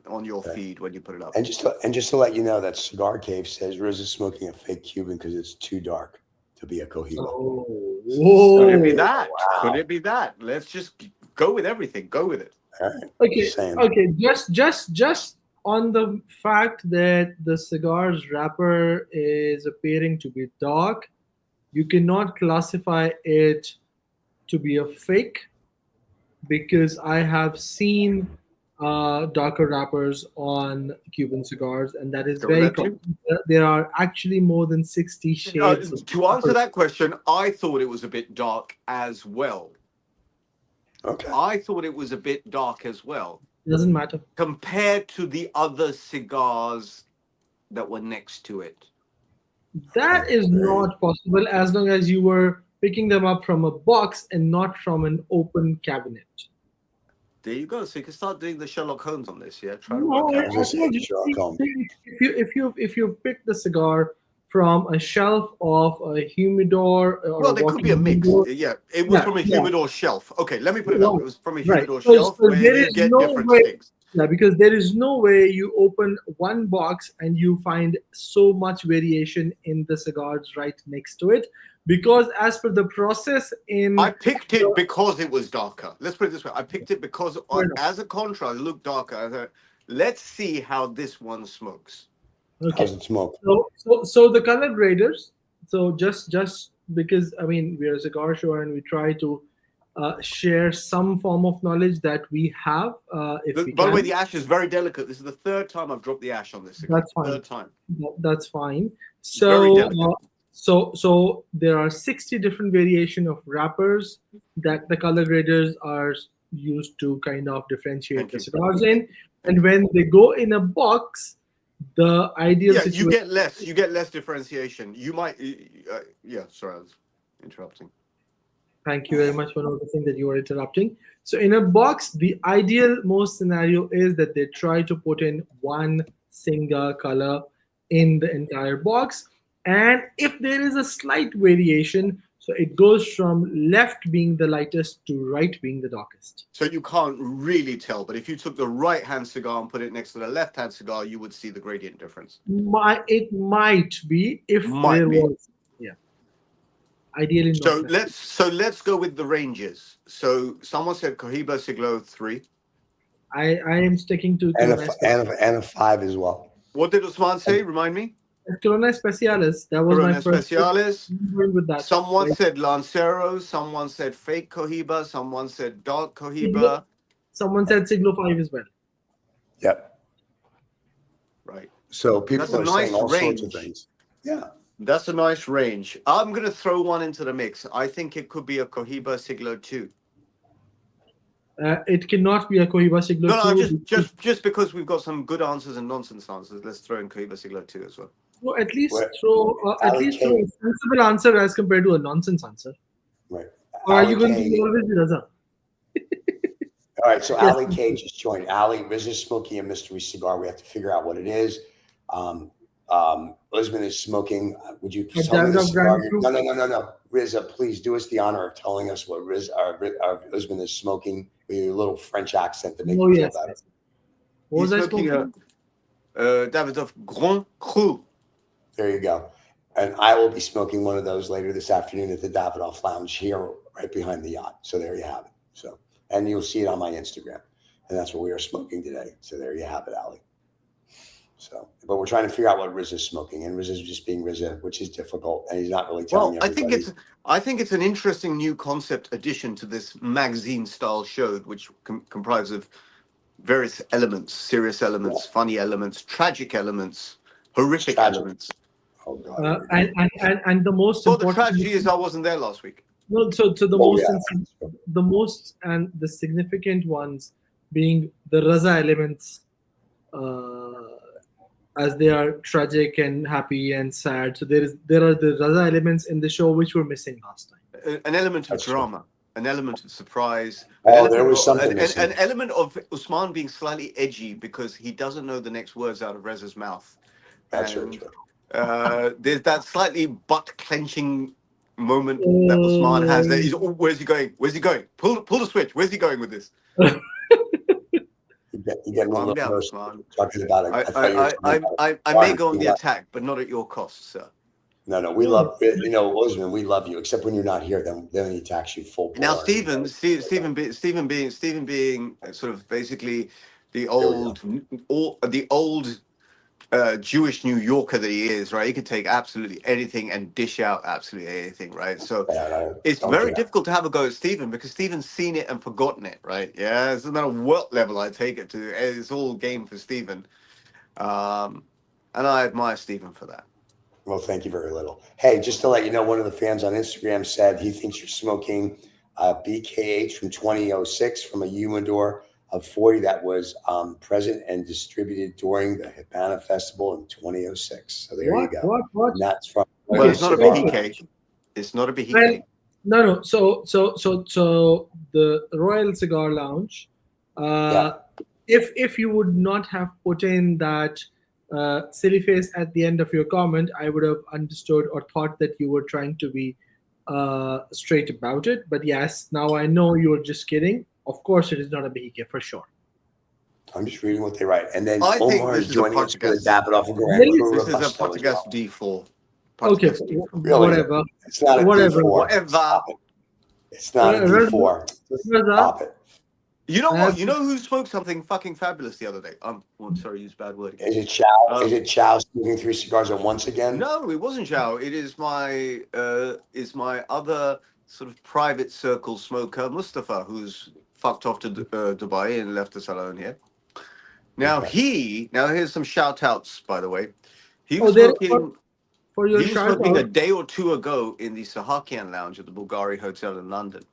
on your feed when you put it up. And just to let you know that Cigar Cave says Rizza is smoking a fake Cuban because it's too dark to be a Cohiba. Oh, could it be that? Wow. Could it be that? Let's just go with everything. Go with it. All right. Okay. Just on the fact that the cigar's wrapper is appearing to be dark, you cannot classify it to be a fake, because I have seen darker wrappers on Cuban cigars, and that is very common. There are actually more than 60 shades. To answer that question, I thought it was a bit dark as well. Okay. I thought it was a bit dark as well. Doesn't matter. Compared to the other cigars that were next to it. That is not possible as long as you were picking them up from a box and not from an open cabinet. There you go. So you can start doing the Sherlock Holmes on this, yeah? Try to No, work out. If you pick the cigar from a shelf of a humidor, or there could be a mix. Humidor. Yeah, it was from a humidor shelf. Okay, let me put it up. It was from a humidor shelf so where you get different things. Yeah, because there is no way you open one box and you find so much variation in the cigars right next to it. Because as per the process I picked it because it was darker. Let's put it this way. I picked it because as a contrast, it looked darker. I thought, let's see how this one smokes. Okay. How's it smoke? So the color graders. So just because we're a cigar show and we try to share some form of knowledge that we have. By the way, the ash is very delicate. This is the third time I've dropped the ash on this cigar. That's fine. Third time. That's fine. So so there are 60 different variation of wrappers that the color graders are used to kind of differentiate the cigars in. And when they go in a box, the ideal situation... you get less differentiation. You might sorry, I was interrupting. Thank you very much for noticing that you are interrupting. So in a box, the ideal most scenario is that they try to put in one single color in the entire box. And if there is a slight variation, so it goes from left being the lightest to right being the darkest. So you can't really tell, but if you took the right-hand cigar and put it next to the left-hand cigar, you would see the gradient difference. It might be if there was. Yeah. Ideally not. So let's go with the ranges. So someone said Cohiba Siglo 3. I am sticking to and a 5 as well. What did Usman say? Remind me. Corona Especiales. That was Corona my first. Especiales. With that. Someone said Lancero. Someone said fake Cohiba. Someone said dark Cohiba. Someone said Siglo 5 as well. Yep. Right. So people are saying all sorts of things. Yeah. That's a nice range. I'm going to throw one into the mix. I think it could be a Cohiba Siglo 2. It cannot be a Cohiba Siglo 2. No, just because we've got some good answers and nonsense answers, let's throw in Cohiba Siglo 2 as well. So at least throw a sensible answer as compared to a nonsense answer. Right. Or are you going to be always Rizza? All right, so Ali K just joined. Ali, Rizza's smoking a mystery cigar. We have to figure out what it is. Boseman is smoking. Would you tell me the cigar? No. Rizza, please do us the honor of telling us what Boseman is smoking with your little French accent to make you feel better. What was I smoking? smoking? Davidoff Grand Cru. There you go. And I will be smoking one of those later this afternoon at the Davidoff Lounge here, right behind the yacht. So there you have it. So, and you'll see it on my Instagram. And that's what we are smoking today. So there you have it, Ali. So, but we're trying to figure out what Rizza's smoking, and Rizza's just being Rizza, which is difficult, and he's not really telling you. I think it's an interesting new concept addition to this magazine-style show, which comprises of various elements: serious elements, funny elements, tragic elements, horrific elements. Oh God! And the most important. The tragedy is I wasn't there last week. No, so the most and the significant ones being the Rizza elements. As they are tragic and happy and sad. So there are the Rizza elements in the show which were missing last time. An element of drama, an element of surprise. There was something an element of Usman being slightly edgy because he doesn't know the next words out of Reza's mouth. That's true. There's that slightly butt clenching moment that Usman has. That he's, where's he going? Where's he going? Pull the switch. Where's he going with this? You get Calm down, Usman. Talking about it. I may go on the attack, but not at your cost, sir. No, we love Boseman. We love you, except when you're not here. Then he attacks you full. Now, Stephen being sort of basically the old Jewish New Yorker that he is, right? He can take absolutely anything and dish out absolutely anything, right? So it's very difficult to have a go at Stephen because Stephen's seen it and forgotten it, right? Yeah, it doesn't matter what level I take it to, it's all game for Stephen. And I admire Stephen for that. Well, thank you very little. Hey, just to let you know, one of the fans on Instagram said he thinks you're smoking BKH from 2006 from a humidor of 40 that was present and distributed during the Habana Festival in 2006. So there you go. What? And that's from. Well, it's not a BK. It's not a BK. No. So the Royal Cigar Lounge. If you would not have put in that silly face at the end of your comment, I would have understood or thought that you were trying to be straight about it. But yes, now I know you were just kidding. Of course, it is not a BK for sure. I'm just reading what they write, and then I think Omar this is is joining a us for the podcast. Davidoff Grand Cru This is a Robusto podcast as well. D4. Okay, Really? whatever. It's not a Whatever. D4. Whatever. Stop it. It's not a D4. Stop it. You know what? You know who smoked something fucking fabulous the other day? Sorry, use bad word again. Is it Chow? Is it Chow smoking 3 cigars at once again? No, it wasn't Chow. It is my other sort of private circle smoker, Mustafa, who's fucked off to Dubai and left us alone here. Now here's some shout outs, by the way. He was smoking a day or two ago in the Sahakian Lounge at the Bulgari Hotel in London.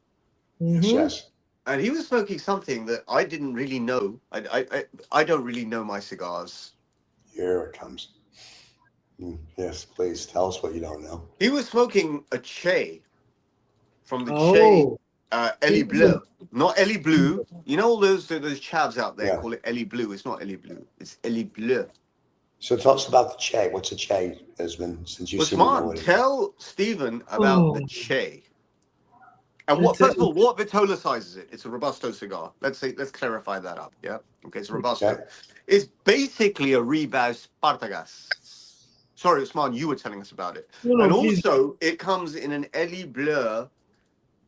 Mm-hmm. Yes. And he was smoking something that I didn't really know. I don't really know my cigars. Here it comes. Yes, please tell us what you don't know. He was smoking a Che from the Che Ellie Bleu. Not Ellie Bleu. You know all those chavs out there call it Ellie Bleu. It's not Ellie Bleu. It's Ellie Bleu. So tell us about the Che. What's a Che, Esmond? Since you seem to know what it is. Tell Stephen about the Che. And first of all, what Vitola sizes it? It's a Robusto cigar. Let's clarify that up. Yeah. Okay, it's a Robusto. Okay. It's basically a Rebaz Spartagas. Sorry, Usman, you were telling us about it. Also, it comes in an Elie Bleu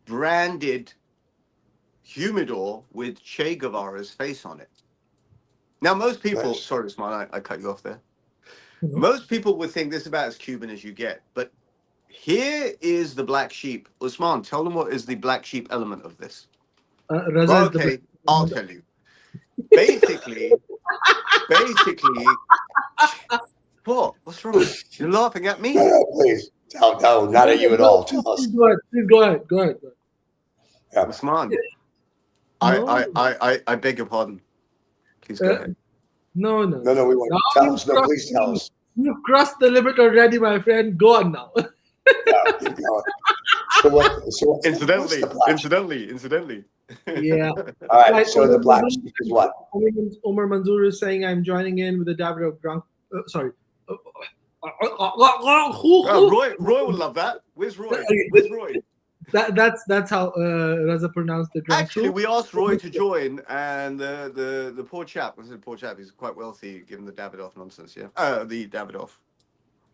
branded humidor with Che Guevara's face on it. Now, most people, sorry, Usman, I cut you off there. Mm-hmm. Most people would think this is about as Cuban as you get, but here is the black sheep. Usman, tell them what is the black sheep element of this. Okay, I'll tell you. Basically, what? What's wrong? You're laughing at me? No, please. No, not at you at all. Tell us. Please go ahead. Yeah. Usman, I beg your pardon. Please go ahead. No. We want to tell us. No, please tell us. You've crossed the limit already, my friend. Go on now. Keep going. So what's Incidentally, the black? incidentally. Yeah. All right. Right, So the black sheep is what? Omar Manzoor is saying I'm joining in with the Davidoff drunk. Sorry. Roy would love that. Where's Roy? Where's Roy? That's how Raza pronounced the drunk. Actually, we asked Roy to join, and the poor chap. Was it poor chap? He's quite wealthy, given the Davidoff nonsense. Yeah. The Davidoff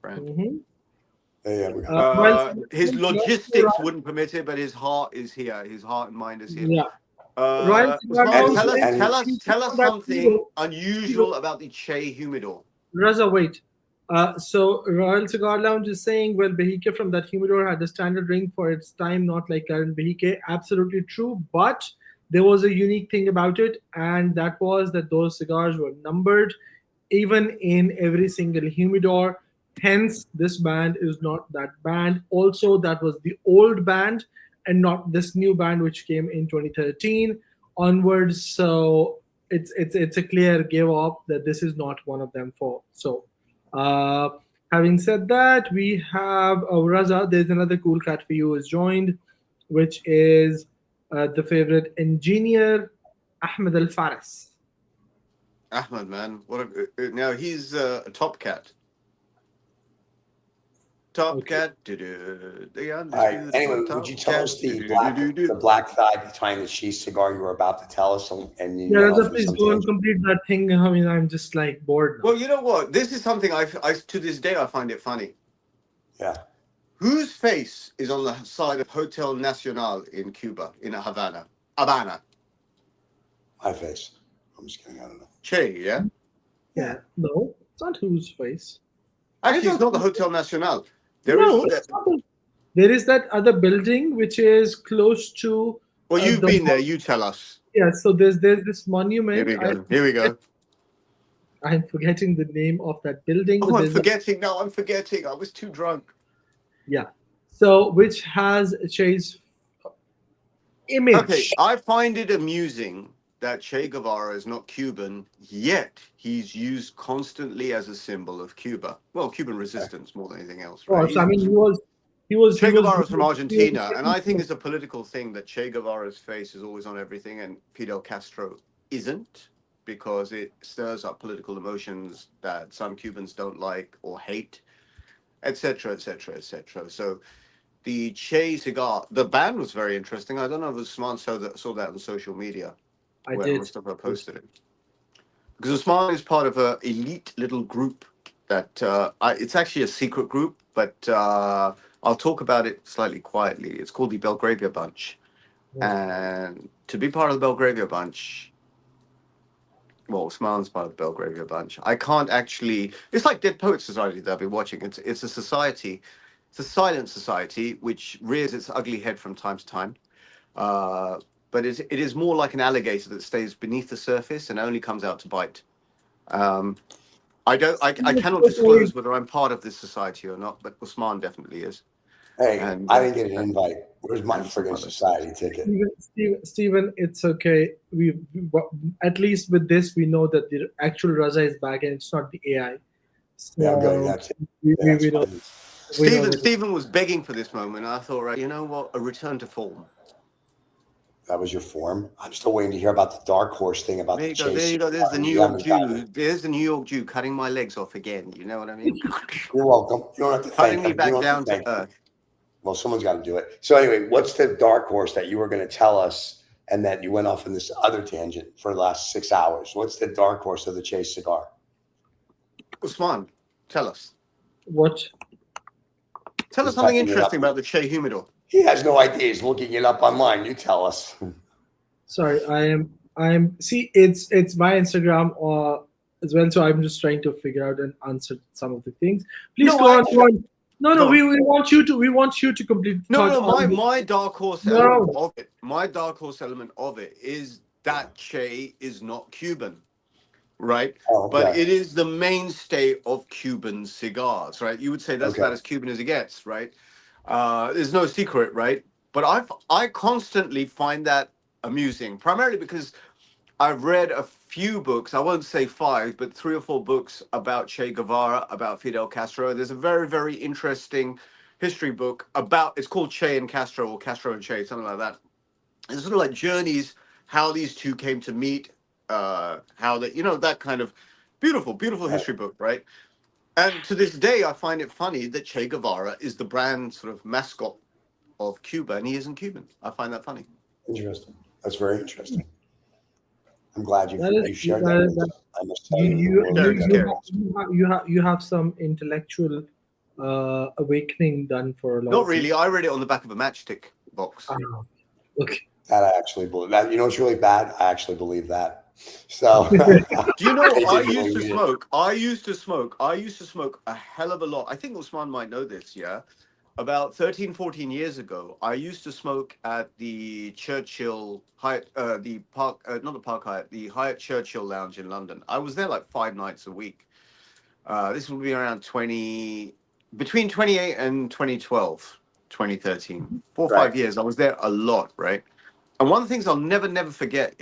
brand. Mm-hmm. Yeah, we got His logistics wouldn't permit it, but his heart is here. His heart and mind is here. Yeah. Usman, tell us something that unusual about the Che humidor. Raza, wait. So Royal Cigar Lounge is saying, well, Behike from that humidor had a standard ring for its time, not like current Behike. Absolutely true. But there was a unique thing about it, and that was that those cigars were numbered even in every single humidor. Hence, this band is not that band. Also, that was the old band and not this new band which came in 2013 onwards. So it's a clear give up that this is not one of them for. So having said that, we have Raza. There's another cool cat for you who has joined, which is the favorite engineer Ahmed Al Faris. Ahmed, man, now he's a top cat. Top cat. All right. Anyway, would you tell us the black thigh behind the cheese cigar you were about to tell us? And you Raza, please go and complete that thing. I mean, I'm just like bored now. Well, you know what? This is something I to this day I find it funny. Yeah. Whose face is on the side of Hotel Nacional in Cuba, in Havana? My face. I'm just kidding. I don't know. Che, yeah? Yeah. No, it's not whose face. Actually, it's not the Hotel Nacional. There is that other building which is close to. Well, you've been there. You tell us. Yeah. So there's this monument. Here we go. I'm forgetting the name of that building. Oh, I'm forgetting. No, I'm forgetting. I was too drunk. Yeah. So which has Che's image. Okay, I find it amusing that Che Guevara is not Cuban, yet he's used constantly as a symbol of Cuba. Well, Cuban resistance more than anything else, right? So, I mean, he was Che Guevara's from Argentina, and I think it's a political thing that Che Guevara's face is always on everything, and Fidel Castro isn't, because it stirs up political emotions that some Cubans don't like or hate, etc., etc., etc. So the Che cigar, the band was very interesting. I don't know if Usman saw that on social media. I did. Mustafa posted it. Because Usman is part of an elite little group that it's actually a secret group, but I'll talk about it slightly quietly. It's called the Belgravia Bunch. And to be part of the Belgravia Bunch, well, Usman's part of the Belgravia Bunch. I can't actually. It's like Dead Poets Society that I've been watching. It's a society. It's a silent society which rears its ugly head from time to time. But it is more like an alligator that stays beneath the surface and only comes out to bite. I cannot disclose whether I'm part of this society or not, but Usman definitely is. Hey, I didn't get an invite. Where's my friggin' society ticket? Steven, it's okay. We at least with this we know that the actual Raza is back and it's not the AI. So yeah, I'm good. That's it. Steven was begging for this moment. I thought, right, you know what? A return to form. That was your form. I'm still waiting to hear about the dark horse thing about the chase. There you go. There's the New York Jew. There's the New York Jew cutting my legs off again. You know what I mean? You're welcome. You don't have to cutting thank me back down to earth. Well, someone's got to do it. So anyway, what's the dark horse that you were going to tell us, and that you went off in this other tangent for the last 6 hours? What's the dark horse of the Chase cigar? Usman, tell us. What? Tell us something interesting about the Che Humidor. He has no idea. He's looking it up online. You tell us. Sorry, I am. See, it's my Instagram as well. So I'm just trying to figure out and answer some of the things. Please go on. No. We want you to complete. No. My dark horse element of it. My dark horse element of it is that Che is not Cuban, right? Oh, okay. But it is the mainstay of Cuban cigars, right? You would say that's about as Cuban as it gets, right? There's no secret, right? But I constantly find that amusing, primarily because I've read a few books, I won't say 5, but 3 or 4 books about Che Guevara, about Fidel Castro. There's a very, very interesting history book about. It's called Che and Castro, or Castro and Che, something like that. It's sort of like journeys, how these two came to meet, how they, that kind of beautiful, beautiful history book, right? And to this day, I find it funny that Che Guevara is the brand sort of mascot of Cuba, and he isn't Cuban. I find that funny. Interesting. That's very interesting. I'm glad you shared that that. is, With us. I must tell you, you have some intellectual awakening done for a lot. Not really. I read it on the back of a matchstick box. Okay. That I actually believe. That what's really bad? I actually believe that. So, do you know? I used to smoke a hell of a lot. I think Usman might know this. Yeah, about 13, 14 years ago, I used to smoke at the Churchill Hyatt, the Park, not the Park Hyatt, the Hyatt Churchill Lounge in London. I was there like 5 nights a week. This would be around between 28 and 2012, 2013, 4 or 5 years. I was there a lot, right? And one of the things I'll never forget,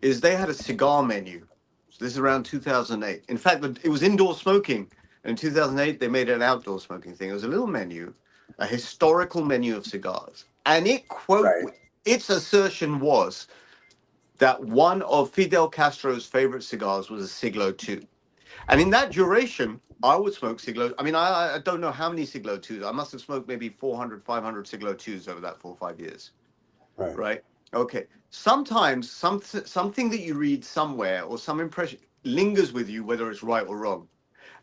is they had a cigar menu. So this is around 2008. In fact, it was indoor smoking. And in 2008, they made an outdoor smoking thing. It was a little menu, a historical menu of cigars. And its assertion was that one of Fidel Castro's favorite cigars was a Siglo 2. And in that duration, I would smoke Siglo. I mean, I don't know how many Siglo 2s. I must have smoked maybe 400, 500 Siglo 2s over that 4 or 5 years. Right? Okay. Sometimes something that you read somewhere or some impression lingers with you, whether it's right or wrong.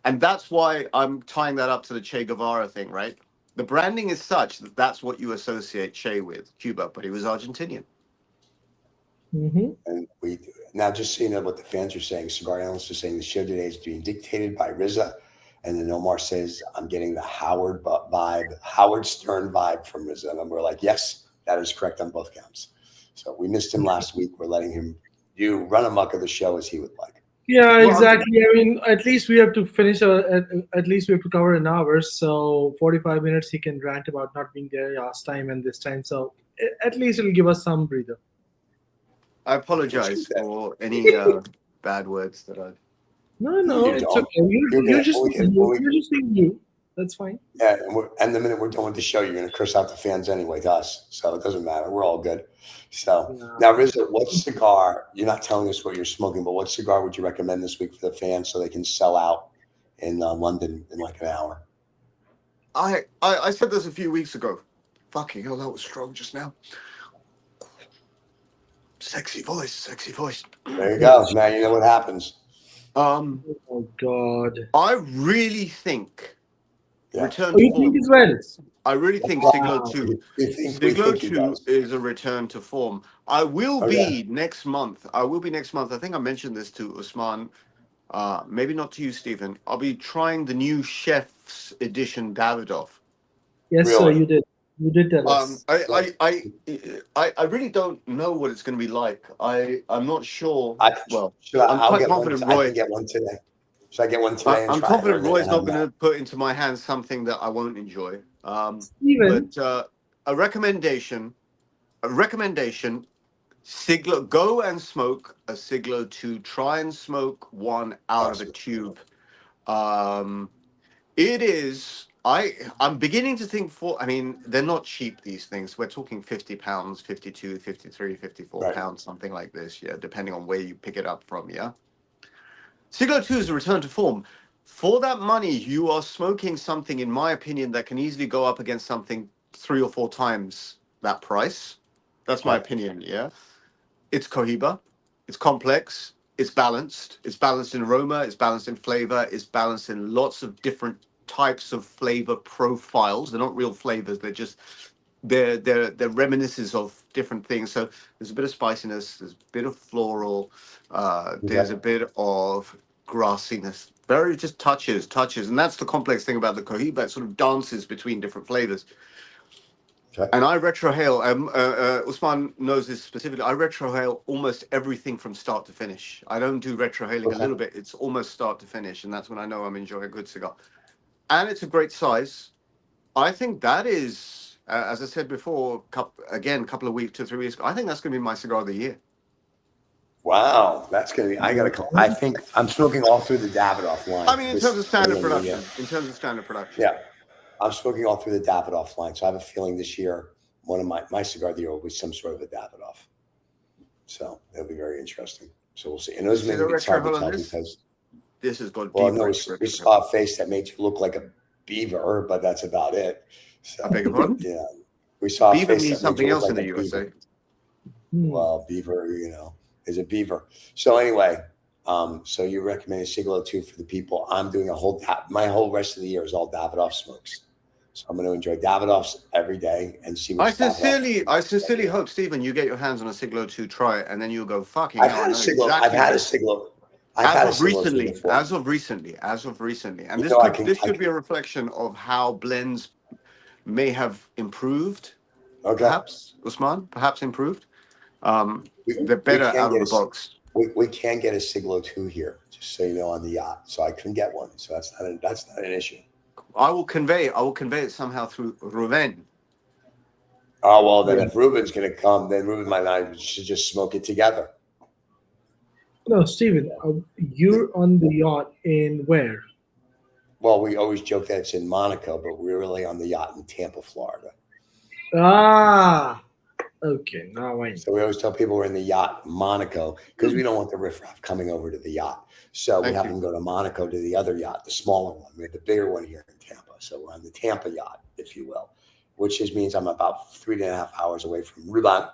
And that's why I'm tying that up to the Che Guevara thing, right? The branding is such that that's what you associate Che with, Cuba, but he was Argentinian. Mm-hmm. And now, just so you know what the fans are saying, Cigar Analysts are saying the show today is being dictated by Rizza. And then Omar says, I'm getting the Howard Stern vibe from Rizza. And we're like, yes, that is correct on both counts. So we missed him last week. We're letting him run amok of the show as he would like. Yeah, exactly. I mean, at least we have to finish. At least we have to cover an hour. So 45 minutes, he can rant about not being there last time and this time. So at least it'll give us some breather. I apologize for any bad words that I've. No, it's okay. You're just being you. That's fine. Yeah, and the minute we're done with the show, you're going to curse out the fans anyway to us. So it doesn't matter. We're all good. So now, Rizza, what cigar? You're not telling us what you're smoking, but what cigar would you recommend this week for the fans so they can sell out in London in like an hour? I said this a few weeks ago. Fucking hell, that was strong just now. Sexy voice. There you go. Now you know what happens. Oh God. I really think return to form. As well? I really think Siglo 2. Siglo 2 is a return to form. I will be next month. I think I mentioned this to Usman. Maybe not to you, Stephen. I'll be trying the new Chef's Edition Davidoff. Yes, sir, you did. You did tell us. I really don't know what it's going to be like. I'm not sure. I'm quite confident Roy. I can get one today. Should I get one today? I'm confident Roy's not going to put into my hands something that I won't enjoy. But a recommendation. Siglo, go and smoke a Siglo 2. Try and smoke one out of a tube. It is. I'm beginning to think they're not cheap, these things. We're talking £50, 52, 53, 54 pounds, something like this, depending on where you pick it up from, Siglo 2 is a return to form. For that money, you are smoking something, in my opinion, that can easily go up against something 3 or 4 times that price. That's my opinion, It's Cohiba. It's complex. It's balanced. It's balanced in aroma. It's balanced in flavor. It's balanced in lots of different types of flavor profiles. They're not real flavors. They're reminiscences of different things. So there's a bit of spiciness. There's a bit of floral. There's a bit of grassiness. Very just touches. And that's the complex thing about the Cohiba. It sort of dances between different flavors. And I retrohale, Usman knows this specifically, I retrohale almost everything from start to finish. I don't do retrohaling a little bit. It's almost start to finish. And that's when I know I'm enjoying a good cigar. And it's a great size. I think that is, as I said before, a couple of weeks, 2 or 3 weeks ago, I think that's going to be my cigar of the year. Wow, that's going to be, I think I'm smoking all through the Davidoff line. I mean, in terms of standard production. Yeah. I'm smoking all through the Davidoff line. So I have a feeling this year, one of my cigar of the year will be some sort of a Davidoff. So it'll be very interesting. So we'll see. And those maybe it's hard to tell because this has got well, deep. no, we saw a face that made you look like a beaver, but that's about it. So, I beg your pardon? Yeah, we saw beaver a face means that something else like in the USA. Well, beaver, is a beaver. So anyway, so you recommend a Siglo 2 for the people. I'm doing my whole rest of the year is all Davidoff smokes. So I'm going to enjoy Davidoffs every day and see what I sincerely hope, Stephen, you get your hands on a Siglo 2, try it, and then you'll go, fucking I've had a Siglo. I've had a Siglo. As of recently. And this could be a reflection of how blends may have improved. Okay. Perhaps, Usman, improved. They're better out of the box. We can get a Siglo 2 here, just so you know, on the yacht. So I can get one. So that's not an issue. I will convey it somehow through Ruben. Oh, well, then if Ruben's going to come, then Ruben and I should just smoke it together. No, Stephen, you're on the yacht in where? Well, we always joke that it's in Monaco, but we're really on the yacht in Tampa, Florida. Ah, okay. Now I know. So we always tell people we're in the yacht Monaco because we don't want the riffraff coming over to the yacht. So we have them go to Monaco to the other yacht, the smaller one. We have the bigger one here in Tampa. So we're on the Tampa yacht, if you will, which just means I'm about 3.5 hours away from Ruben,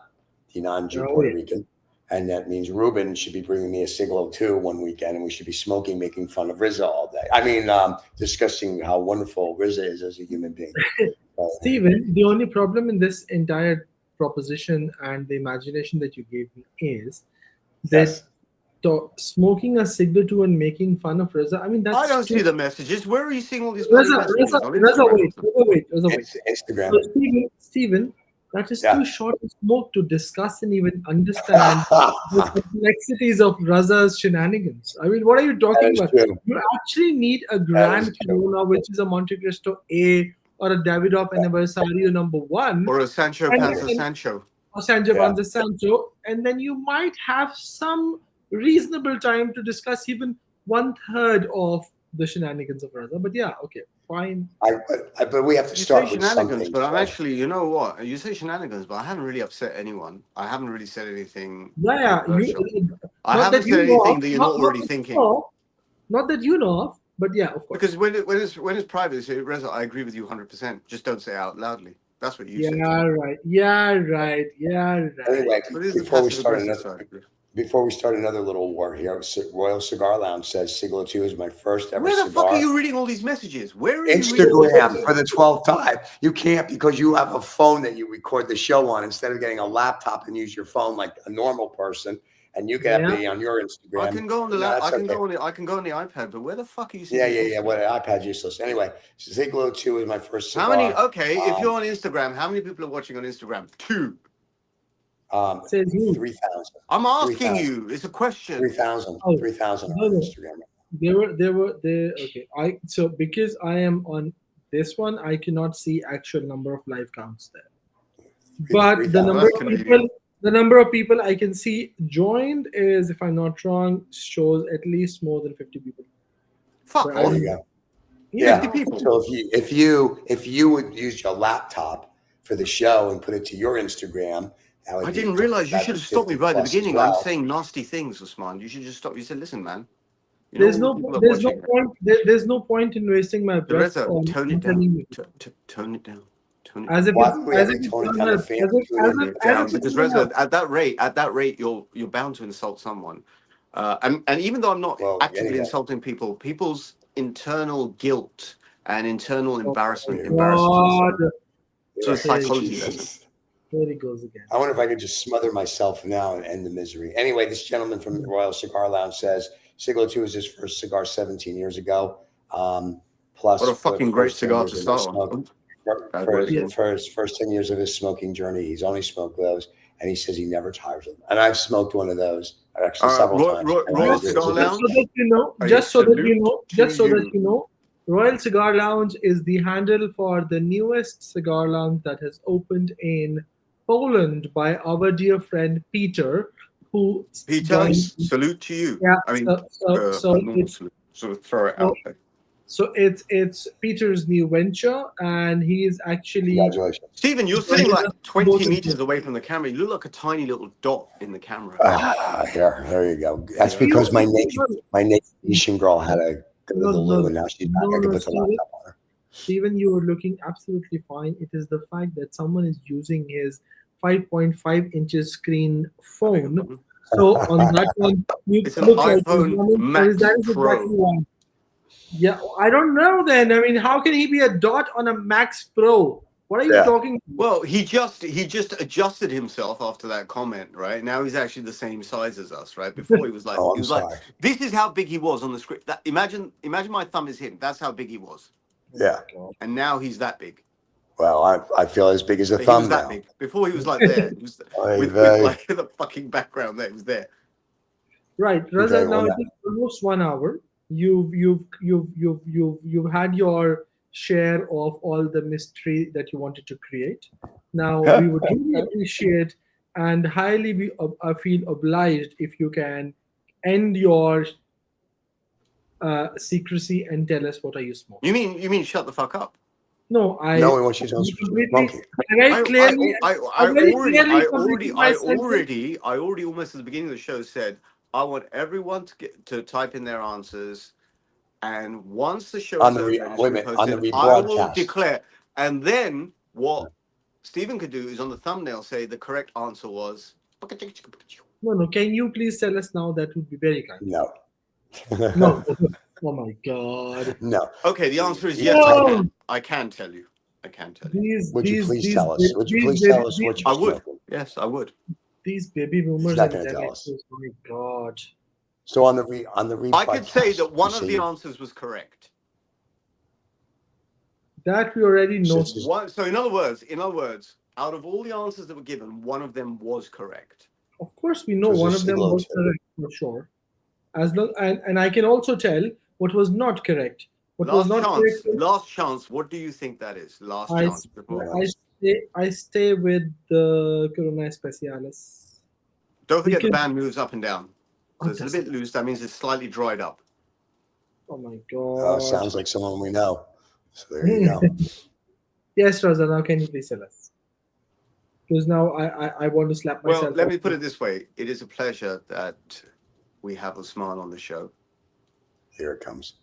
the non-Jew Puerto Rican. And that means Ruben should be bringing me a Siglo 2 one weekend, and we should be smoking, making fun of Rizza all day. I mean, discussing how wonderful Rizza is as a human being. Stephen, the only problem in this entire proposition and the imagination that you gave me is that smoking a Siglo 2 and making fun of Rizza. I mean, that's I don't see the messages. Where are you seeing all these messages? Wait. Instagram. So Stephen, that is too short a smoke to discuss and even understand the complexities of Rizza's shenanigans. I mean, what are you talking about? True. You actually need a Grand Corona, which is a Monte Cristo A, or a Davidoff Anniversario #1, or a Sancho Panza Sancho, or Sancho Panza Sancho, and then you might have some reasonable time to discuss even 1/3 of the shenanigans of Rizza. But yeah, okay, fine. But we have to start with something. But I'm actually, you know what? You say shenanigans, but I haven't really upset anyone. I haven't really said anything. I haven't said anything that you're not already thinking. Not that you know of, but yeah, of course. Because when it's private, Rizza, I agree with you 100%. Just don't say it out loudly. That's what you said. Yeah, right. Anyway, before we start another little war here, Royal Cigar Lounge says Siglo 2 is my first ever cigar. Where the fuck are you reading all these messages? Where are Instagram for the 12th time. You can't because you have a phone that you record the show on instead of getting a laptop and use your phone like a normal person. And you can be on your Instagram. I can go on the I can go on the iPad, but where the fuck are you seeing? Yeah. Well, the iPad's useless. Anyway, Siglo 2 is my first cigar. How many? Okay, if you're on Instagram, how many people are watching on Instagram? 2. 3,000. I'm asking you. It's a question. 3,000. 3,000 on Instagram. Okay. So because I am on this one, I cannot see actual number of live counts there. But the number of people I can see joined is, if I'm not wrong, shows at least more than 50 people. Fuck. There you go. Yeah. 50 people. So if you would use your laptop for the show and put it to your Instagram. I didn't realize you should have stopped me right at the beginning. I'm saying nasty things, Usman. You should just stop. You said, "Listen, man." There's no point in wasting my breath. Tone it down. Tone it down. Because Rizza, at that rate, you're bound to insult someone. And even though I'm not actively insulting people, people's internal guilt and internal embarrassment embarrasses. So it's psychology lesson. There he goes again. I wonder if I could just smother myself now and end the misery. Anyway, this gentleman from the Royal Cigar Lounge says Siglo 2 is his first cigar 17 years ago. Plus, what a fucking great cigar to start on. For his first 10 years of his smoking journey, he's only smoked those, and he says he never tires them. And I've smoked one of those actually several times. Royal Cigar Lounge. Just so that you know, Royal Cigar Lounge is the handle for the newest cigar lounge that has opened in Poland by our dear friend Peter, salute to you. Yeah, I mean, so throw it out there. So it's Peter's new venture, and he is actually Congratulations. Stephen, you're sitting like 20 meters away from the camera. You look like a tiny little dot in the camera. There you go. That's because my Asian girl had to go to the loo, and now she's back. I can put the laptop on her. Stephen, you are looking absolutely fine. It is the fact that someone is using his 5.5 inches screen phone. So on that one, it's an iPhone Max Pro. Exactly one. Yeah, I don't know then. I mean, how can he be a dot on a Max Pro? What are you talking about? Well, he just adjusted himself after that comment, right? Now he's actually the same size as us, right? Before he was like, like, this is how big he was on the script. That imagine my thumb is him. That's how big he was. Yeah. And now he's that big. Well, I feel as big as a thumb now. Big. Before he was like there. He was with like the fucking background there. He was there. Right. Rizza, now it is almost 1 hour. You've had your share of all the mystery that you wanted to create. Now we would really appreciate and highly feel obliged if you can end your secrecy and tell us what are you smoking. You mean shut the fuck up? No, I when she's smoking. I already almost at the beginning of the show said I want everyone to type in their answers, and once the show on the rebroadcast, I will declare. And then what Stephen could do is on the thumbnail say the correct answer was. No. Can you please tell us now? That would be very kind. No. No. Oh my God. No. Okay, the answer is yes. I can tell you. Would you please tell us? Would you please tell us what you? I would. Yes, I would. These baby boomers are going to tell us. Oh my God. So on the rebroadcast, I could say that one of the answers was correct. That we already know. So in other words, out of all the answers that were given, one of them was correct. Of course, we know one of them was correct for sure. As long and I can also tell what was not correct. Last chance. What do you think that is? Last chance. I stay with the Corona Specialis. Don't forget the band moves up and down. So it's a bit loose. That means it's slightly dried up. Oh my God. Sounds like someone we know. So there you go. Yes, Rizza, now can you please tell us? Because now I want to slap myself. Well, let me put it this way. It is a pleasure that we have Usman on the show. Here it comes.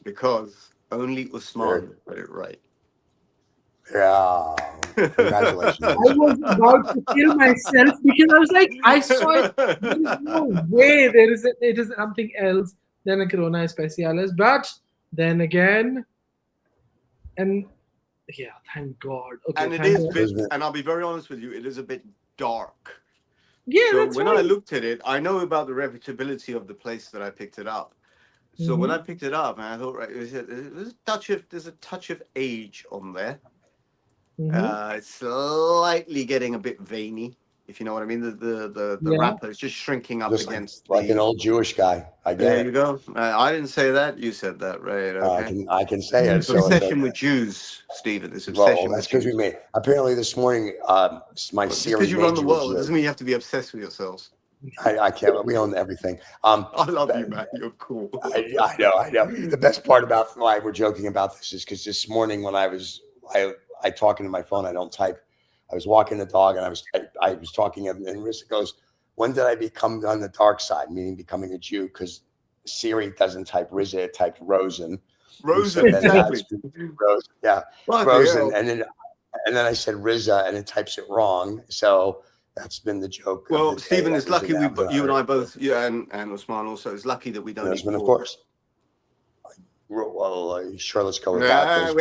Because only Usman got it right. Yeah. Congratulations. I was about to kill myself because I was like, I saw it. There is no way it is something else than a Corona Specialis. But then again, and yeah, thank God. Okay, and it is and I'll be very honest with you, it is a bit dark. Yeah, so that's when right. I looked at it, I know about the reputability of the place that I picked it up. So when I picked it up, and I thought, right, there's a touch of age on there. It's slightly getting a bit veiny, if you know what I mean. The wrapper is just shrinking up against like an old Jewish guy. There you go. I didn't say that. You said that, right? Okay. I can say it. It's obsession with Jews, Stephen. It's obsession. Well, that's because we made. Apparently, this morning, my Siri. Because you run the world, it doesn't mean you have to be obsessed with yourselves. I can't. We own everything. I love you, man. You're cool. I know. The best part about why we're joking about this is because this morning when I talk into my phone, I don't type. I was walking the dog and I was talking and Rizza goes, when did I become on the dark side, meaning becoming a Jew? Because Siri doesn't type Rizza, it typed Rosen. Rosen, exactly. Rosen, yeah. Rosen. And then I said Rizza and it types it wrong. So that's been the joke. Well, Stephen, it's lucky you and I both, and Usman also, it's lucky that we don't eat pork. Of course. Well, sure, let's go with that.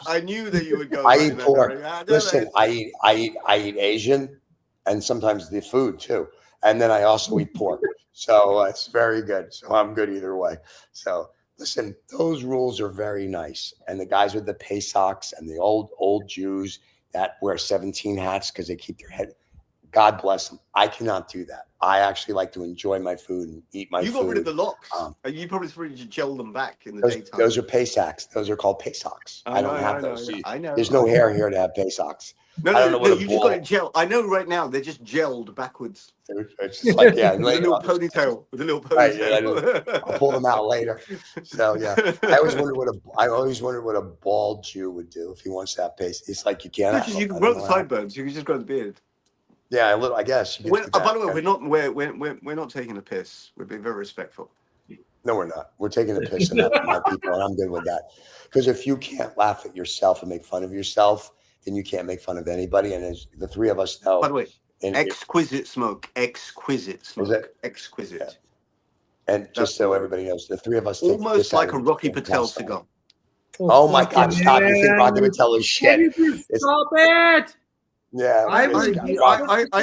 I knew that you would go. I eat pork. Listen, I eat Asian, and sometimes the food too, and then I also eat pork. So it's very good. So I'm good either way. So listen, those rules are very nice, and the guys with the pay socks and the old Jews that wear 17 hats because they keep their head. God bless them. I cannot do that. I actually like to enjoy my food and eat my food. You got rid of the locks. You probably just gel them back in the daytime. Those are pay socks. Those are called pay socks. I don't have those. I know. There's no hair here to have pay socks. No, I don't know what a you just ball. got it gelled. I know right now they're just gelled backwards. It's just like, yeah, With a later little on, ponytail. With a little right, yeah, ponytail. I'll pull them out later. So yeah, I always wondered what a bald Jew would do if he wants that pace. It's like you can't. Just, you can grow the sideburns. You can just grow the beard. Yeah, a little. I guess. You can do that. By the way, we're not taking a piss. We're being very respectful. No, we're not. We're taking a piss at my people, and I'm good with that. Because if you can't laugh at yourself and make fun of yourself, then you can't make fun of anybody. And as the three of us know, By the way, exquisite smoke. Exquisite smoke. Exquisite. Yeah. And just so everybody knows, the three of us take almost like a Rocky Patel cigar. Oh my God! Stop! You think Rocky Patel is shit? Stop it! Yeah, I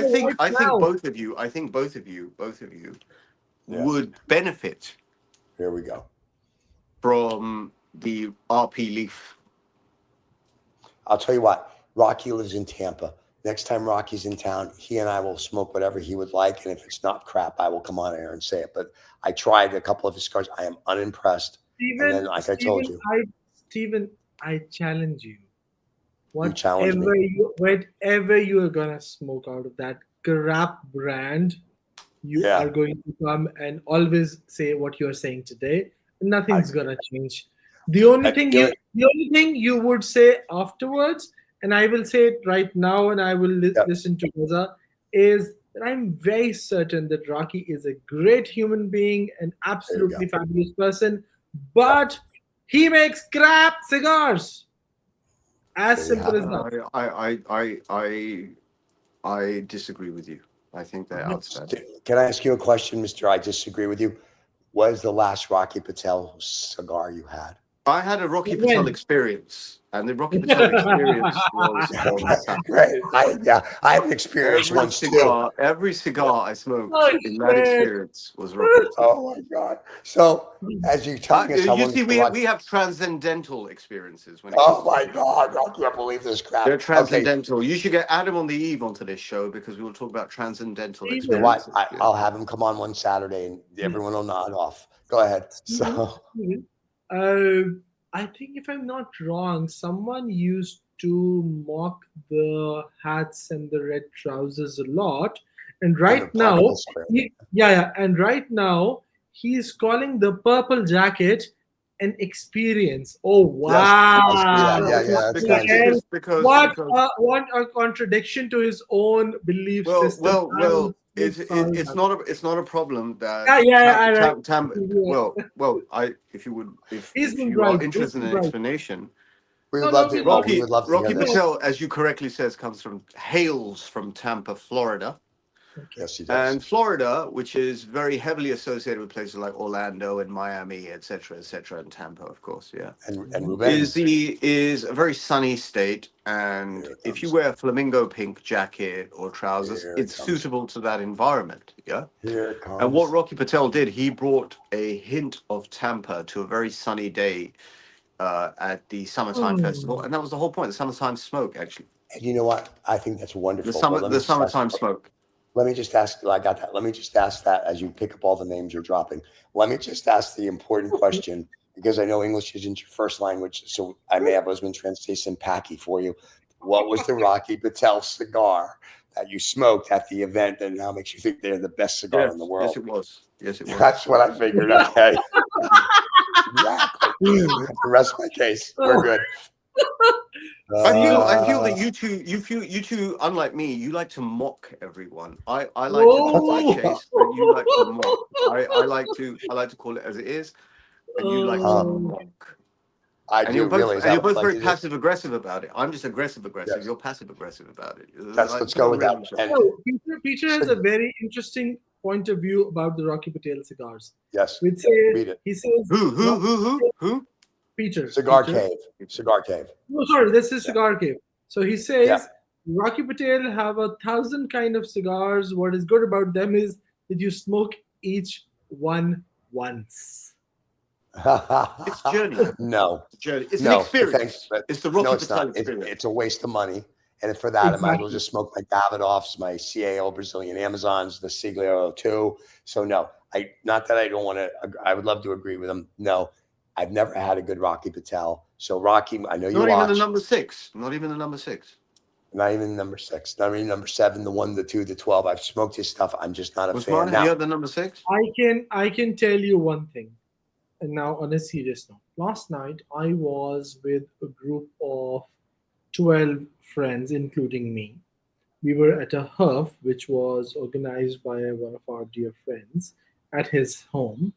think both of you would benefit. Here we go. From the RP leaf. I'll tell you what. Rocky lives in Tampa. Next time Rocky's in town, he and I will smoke whatever he would like, and if it's not crap, I will come on air and say it. But I tried a couple of his cigars. I am unimpressed. Steven, and then, like I told you, Steven, I challenge you. Whatever you are gonna smoke out of that crap brand, you are going to come and always say what you are saying today. Nothing's gonna change. The only thing you would say afterwards, and I will say it right now, and I will listen to Rizza, is that I'm very certain that Rocky is a great human being, an absolutely fabulous person, but he makes crap cigars. As simple as that. I disagree with you. I think they're outstanding. Can I ask you a question, Mr. I disagree with you? What is the last Rocky Patel cigar you had? I had a Rocky Patel experience, and the Rocky Patel experience was great. I have an experience once too. Every cigar I smoked in that experience was Rocky Patel. Oh my God! So as you're telling us, you see, we have transcendental experiences. Oh my God! I can't believe this crap. They're transcendental. Okay. You should get Adam on the Eve onto this show because we will talk about transcendental experiences. I'll have him come on one Saturday, and everyone will nod off. Go ahead. So. I think if I'm not wrong, someone used to mock the hats and the red trousers a lot, and right now, and right now he's calling the purple jacket an experience. Oh wow! What a contradiction to his own belief system. Well. It's not a problem that if you are interested in an explanation, we would love to. Rocky Patel, as you correctly says, hails from Tampa, Florida. Yes, he does. And Florida, which is very heavily associated with places like Orlando and Miami, etc., and Tampa, of course, is a very sunny state. And if you wear a flamingo pink jacket or trousers, it's suitable to that environment. Yeah. Here it comes. And what Rocky Patel did, he brought a hint of Tampa to a very sunny day at the Summertime Festival, and that was the whole point. The summertime smoke, actually. And you know what? I think that's wonderful. The summertime smoke. Let me just ask. I got that. Let me just ask that as you pick up all the names you're dropping. Let me just ask the important question because I know English isn't your first language, so I may have Boseman translate some Paki for you. What was the Rocky Patel cigar that you smoked at the event, and now makes you think they're the best cigar in the world? Yes, it was. Yes, it was. That's what I figured. Okay. Exactly. The rest of my case, we're good. I feel that you two, unlike me, you like to mock everyone. I like to cut my chase, but you like to mock. I like to call it as it is, and you like to mock. You're both very passive aggressive about it. I'm just aggressive. Yes. You're passive aggressive about it. Let's go with that. Peter has a very interesting point of view about the Rocky Patel cigars. Yes. He says who? Peter. Cigar Cave. No, sorry, this is Cigar Cave. So he says Rocky Patel have 1,000 kind of cigars. What is good about them is that you smoke each one once. It's journey. No. It's journey. It's an experience. It's the Rocky Patel experience. It's a waste of money. And for that, I might as well just smoke my Davidoffs, my CAO Brazilian Amazons, the Siglo 2. So no, not that I don't want to. I would love to agree with him. No. I've never had a good Rocky Patel. So Rocky, I know you watch. Not even the number 6. Not even number 6. Not even number 7, the 1, the 2, the 12. I've smoked his stuff. I'm just not a Boseman, fan. have Now, you had the number 6? I can tell you one thing. And now on a serious note, last night I was with a group of 12 friends, including me. We were at a HUF, which was organized by one of our dear friends at his home.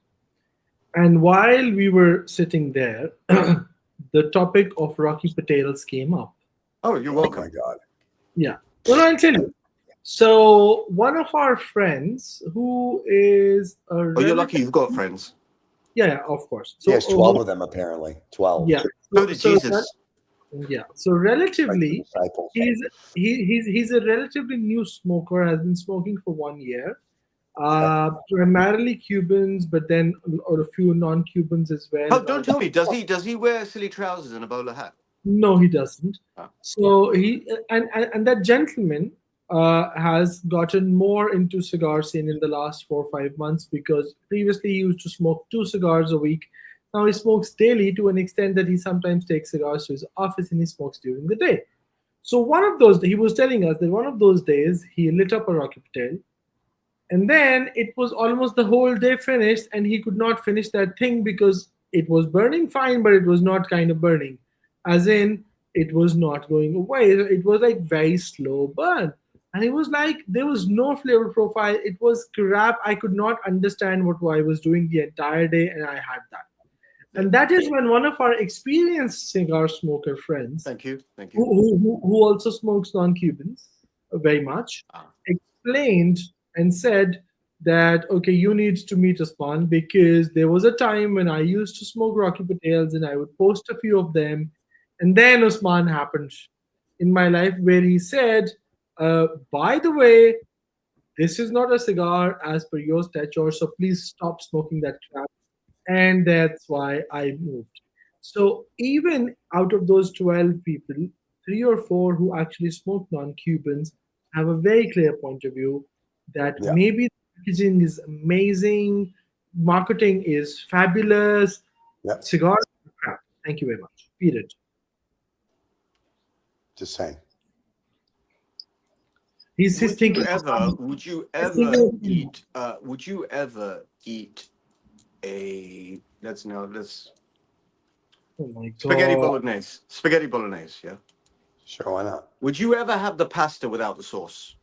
And while we were sitting there, the topic of Rocky Patels came up. Oh, you're oh my welcome. God. Yeah. Well, I'll tell you. So one of our friends who is a Oh, you're lucky you've got friends. yeah, of course. So He has 12 of them, apparently. 12. yeah. So did Jesus. Yeah. So Like the relatively, disciples. he's a relatively new smoker. Has been smoking for 1 year. Primarily Cubans, but then a few non-Cubans as well. Oh, don't tell me. Does he wear silly trousers and a bowler hat? No, he doesn't. Ah. So he and that gentleman has gotten more into cigar scene in the last 4 or 5 months, because previously he used to smoke 2 cigars a week. Now he smokes daily, to an extent that he sometimes takes cigars to his office and he smokes during the day. So one of those, he was telling us that one of those days he lit up a Rocky Patel, and then it was almost the whole day finished, and he could not finish that thing because it was burning fine, but it was not kind of burning, as in it was not going away. It was like very slow burn. And it was like there was no flavor profile. It was crap. I could not understand what I was doing the entire day, and I had that. And that is when one of our experienced cigar smoker friends, Thank you. who also smokes non-Cubans very much, Ah. explained and said that, okay, you need to meet Usman, because there was a time when I used to smoke Rocky Patels and I would post a few of them, and then Usman happened in my life, where he said, by the way, this is not a cigar as per your stature, so please stop smoking that crap. And that's why I moved. So even out of those 12 people, 3 or 4 who actually smoke non-Cubans have a very clear point of view that Yeah. maybe the packaging is amazing, marketing is fabulous, Yep. cigars are crap. Thank you very much. Period. Just saying. He's thinking. Would you ever eat a let's Oh my god. spaghetti bolognese, yeah? Sure, why not? Would you ever have the pasta without the sauce?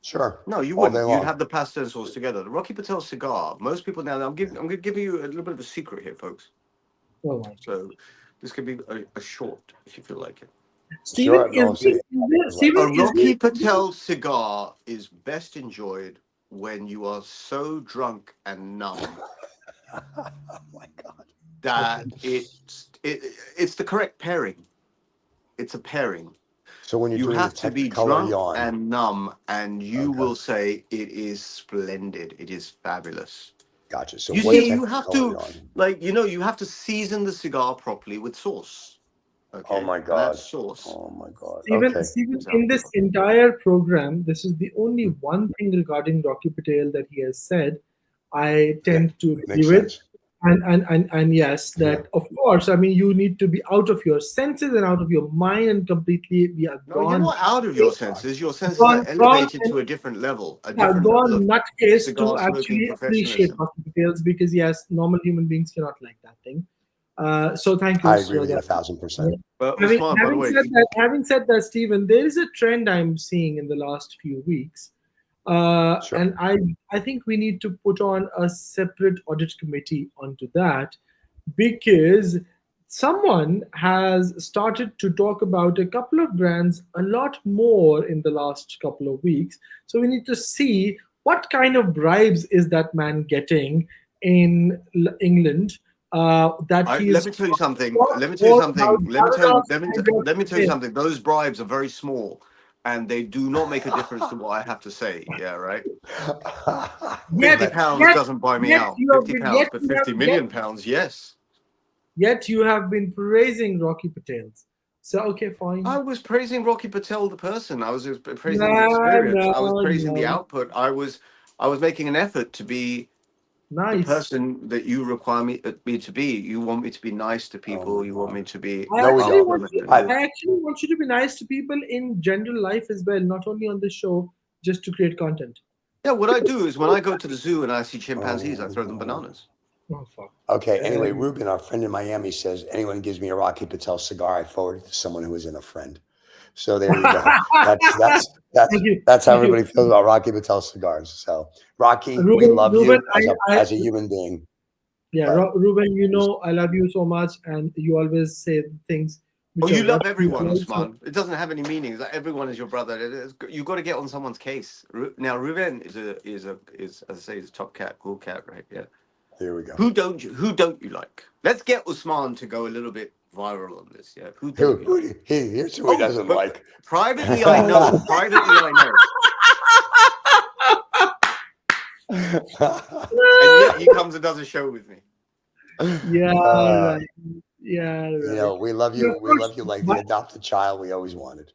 Sure. No, you All day wouldn't. You'd long. have the pasta and sauce together. The Rocky Patel cigar, most people now, I'm going to give you a little bit of a secret here, folks. Oh my god. So this could be a short, if you feel like it. Sure, Steven, don't say it. A Rocky Patel cigar is best enjoyed when you are so drunk and numb Oh my God. that it's the correct pairing. It's a pairing. So when you're You doing have the to be Technicolor drunk yawn, and numb, and you Okay. will say it is splendid. It is fabulous. gotcha. So You what's see, you have Technicolor to, yawn? you have to season the cigar properly with sauce. Okay. Oh my And God. that sauce. Oh my God. Steven, Okay. Steven, in this entire program, this is the only one thing regarding Rocky Patel that he has said I tend to agree Makes with. sense. And yes, that of course, I mean, you need to be out of your senses and out of your mind and completely be No, you're gone. not out of your senses. Your senses Gone- are elevated gone to a different level. A Yeah, different go level on of nutcase cigar to smoking actually appreciate professionalism. Rocky Patels, because yes, normal human beings cannot like that thing. So thank you. I agree with you that. 1,000%. But Usman, by the way, Having said that, Stephen, there is a trend I'm seeing in the last few weeks, Sure. and I think we need to put on a separate audit committee onto that, because someone has started to talk about a couple of brands a lot more in the last couple of weeks. So we need to see what kind of bribes is that man getting in England. That he's let me tell you something. what Let me tell you about something. Davidoffs and Let me tell you Rocky something. Those bribes are very small, and they do not make a difference to what I have to say. Yeah, right. Yet, £50 doesn't buy me out. you have £50, but 50 million pounds, yes. Yet you have been praising Rocky Patels. So okay, fine. I was praising Rocky Patel, the person. I was praising the experience. I was praising the output. I was making an effort to be Nice. person that you require me to be. You want me to be nice to people. my You want God. me to be. I No, we actually, don't. want you, I- I actually want you to be nice to people in general life as well, not only on the show, just to create content. Yeah, what I do is when I go to the zoo and I see chimpanzees, I throw them bananas. Oh, fuck. Okay. Anyway, Ruben, our friend in Miami, says anyone gives me a Rocky Patel cigar, I forward it to someone who isn't a friend. So there you go. Thank you. That's how Thank you. everybody feels about Rocky Patel cigars. So Rocky, we Ruben, love Ruben, you as a human being. yeah, But- Ruben, you know I love you so much, and you always say things. Oh, Which you are love not everyone, true. Usman. It doesn't have any meaning. It's like everyone is your brother. You've got to get on someone's case. Now, Ruben is as I say, is a top cat, cool cat, right? Yeah. Here we go. Who don't you like? Let's get Usman to go a little bit viral on this. Yeah. Who don't you like? Here's who he doesn't but like. Privately, I know. Privately, I know. And yet he comes and does a show with me. Yeah, right. Yeah, right. You know, we love you. We love you like the adopted child we always wanted.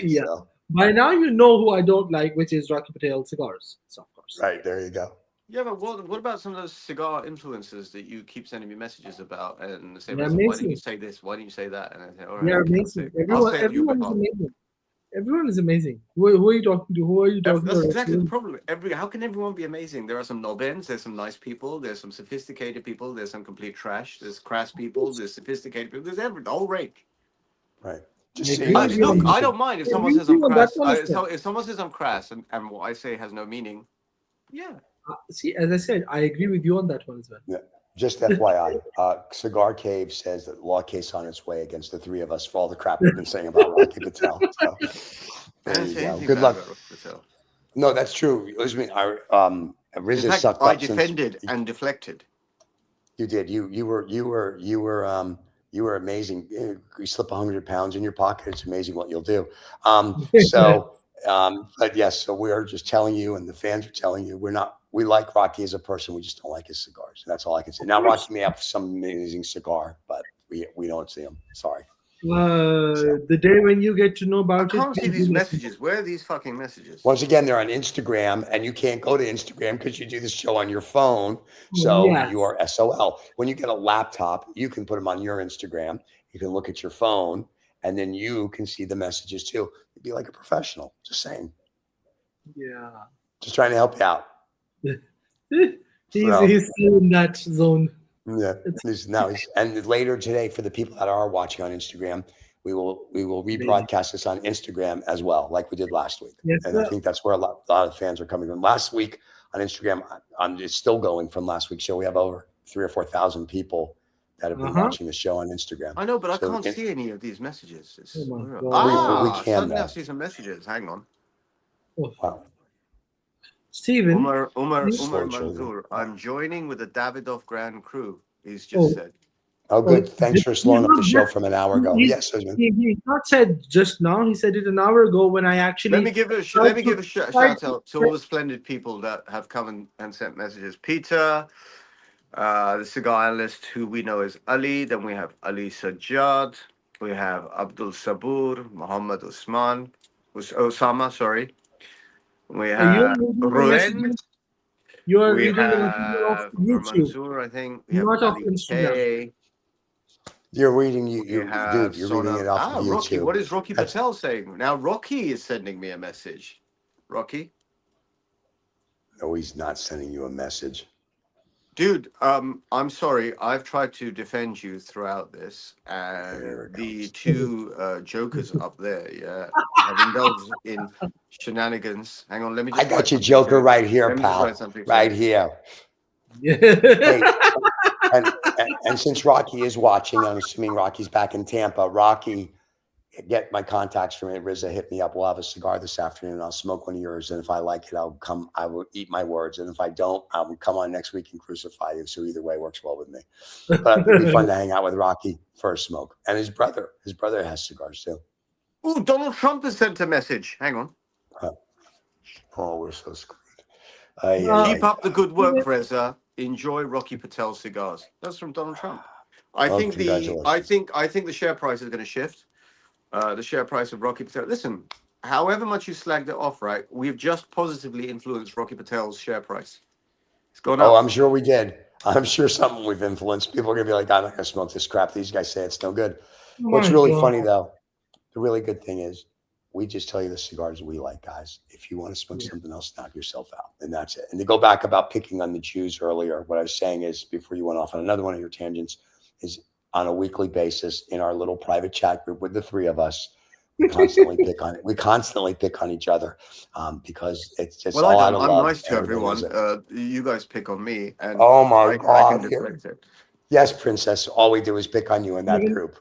Yeah. So, By now you know who I don't like, which is Rocky Patel Cigars. So of course. right, there you go. Yeah, but what about some of those cigar influencers that you keep sending me messages about and say, They're why didn't amazing. you say this? Why didn't you say that? And I say, all right, They're okay, amazing. I'll say it on your Everyone is behalf. amazing. Everyone is amazing. Who are you talking to? Who are you talking That's to? exactly the problem. How can everyone be amazing? There are some knob-ends, there's some nice people, there's some sophisticated people, there's some complete trash, there's crass people, there's sophisticated people, there's the whole range. Right. I Just agree with you Look, on I that. don't mind if I someone agree says with I'm you on that crass. one as well. If someone says I'm crass and what I say has no meaning, yeah. See, as I said, I agree with you on that one as well. Yeah. Just FYI, Cigar Cave says that law case on its way against the three of us for all the crap we've been saying about Rocky Patel. So I there didn't you say go. anything Good bad luck. about Rocky Patel. No, that's true. Listen, In Rizza fact, sucked I up since defended and deflected. you did. You were amazing. You slip 100 pounds in your pocket. It's amazing what you'll do. But yes, so we're just telling you, and the fans are telling you, we like Rocky as a person. We just don't like his cigars. That's all I can say. Now, Rocky may have some amazing cigar, but we don't see him. Sorry. The day when you get to know I about it. can't see these messages. Where are these fucking messages? Once again, they're on Instagram, and you can't go to Instagram because you do the show on your phone. So Yes. you are SOL. When you get a laptop, you can put them on your Instagram. You can look at your phone, and then you can see the messages too. You'd be like a professional. Just saying. Yeah. Just trying to help you out. He's still in that zone. Yeah. And later today, for the people that are watching on Instagram, we will rebroadcast this on Instagram as well, like we did last week. Yes, and sir. I think that's where a lot of fans are coming from. Last week on Instagram, it's still going from last week's show. We have over 3,000 or 4,000 people that have been watching the show on Instagram. I know, but I can't see any of these messages. Oh my God. We can suddenly now. I see some messages. Hang on. Wow. Steven. Umar Slow Manzoor. I'm joining with the Davidoff Grand Crew. He's just said. Oh, good. Thanks for slowing up the show from an hour ago. Yes, Sigmund. He not said just now. He said it an hour ago when I actually. Let me give a shout out to all the splendid people that have come and sent messages. Peter, the cigar analyst, who we know as Ali. Then we have Ali Sajjad. We have Abdul Sabur, Muhammad Osama. Sorry. We have Ruben. You are We reading the have off YouTube, Mansoor, I think. We have not off Ali Instagram. K. You're reading We dude. have You're reading it off of YouTube. Rocky. What is Rocky Patel saying? Now Rocky is sending me a message. Rocky? No, he's not sending you a message. Dude, I'm sorry. I've tried to defend you throughout this, and the two jokers up there, have indulged in shenanigans. Hang on, let me just. I got your joker right here, pal. Right here. Hey, and since Rocky is watching, I'm assuming Rocky's back in Tampa. Rocky, get my contacts from Rizza. Hit me up. We'll have a cigar this afternoon. I'll smoke one of yours, and if I like it, I'll come. I will eat my words, and if I don't, I will come on next week and crucify you. So either way works well with me. But it'd be fun to hang out with Rocky for a smoke, and his brother. His brother has cigars too. Oh, Donald Trump has sent a message. Hang on. Oh, we're so screwed. Keep up the good work, Rizza. Enjoy Rocky Patel cigars. That's from Donald Trump. I think the share price is going to shift. The share price of Rocky Patel. Listen, however much you slagged it off, right? We've just positively influenced Rocky Patel's share price. It's going Oh, up. I'm sure we did. I'm sure something we've influenced. People are gonna be like, I'm not gonna smoke this crap. These guys say it's no good. What's really funny though, the really good thing is we just tell you the cigars we like, guys. If you want to smoke something else, knock yourself out. And that's it. And to go back about picking on the Jews earlier, what I was saying is, before you went off on another one of your tangents, is on a weekly basis in our little private chat group with the three of us, we constantly pick on it. We constantly pick on each other because it's just all out of love. I'm nice to everyone. You guys pick on me, and oh my I God, can deflect it. Yes, Princess. All we do is pick on you in that group.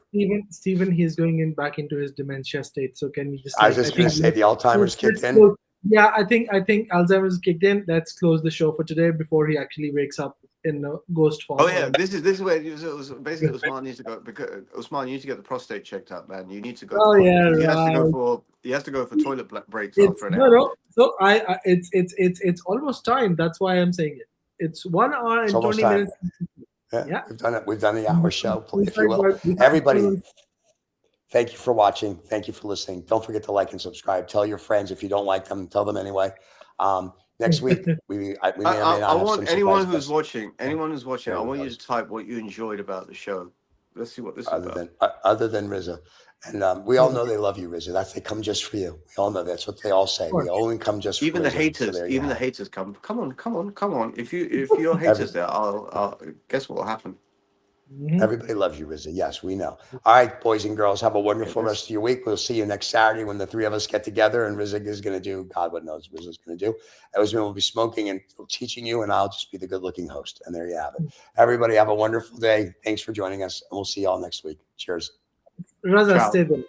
Steven, he's going back into his dementia state. So can we just? I was just going to say the Alzheimer's kicked in. Yeah, I think Alzheimer's kicked in. Let's close the show for today before he actually wakes up in ghost form. Oh yeah, this is where it was basically Usman needs to go, because Usman, you need to get the prostate checked out, man. You need to go. He has to go for toilet breaks after an hour. No. So it's almost time. That's why I'm saying it. It's 1 hour and 20 minutes. Yeah, we've done it. We've done the hour show, if you will. Everybody, thank you for watching. Thank you for listening. Don't forget to like and subscribe. Tell your friends. If you don't like them, tell them anyway. Next week, we may or may not I want have anyone who's watching. I want you to type what you enjoyed about the show. Let's see what this is about. Other than Rizza. And we all know they love you, Rizza. They come just for you. We all know that's what they all say. We only come just for even Rizza. The haters. So even the haters come. Come on. If you're haters there, I'll guess what will happen. Everybody loves you, Rizza. Yes, we know. All right, boys and girls, have a wonderful rest of your week. We'll see you next Saturday when the three of us get together and Rizza is going to do, God, what knows Rizza's going to do. Boseman will be smoking and teaching you, and I'll just be the good-looking host. And there you have it. Everybody have a wonderful day. Thanks for joining us, and we'll see you all next week. Cheers. Rizza, stay there.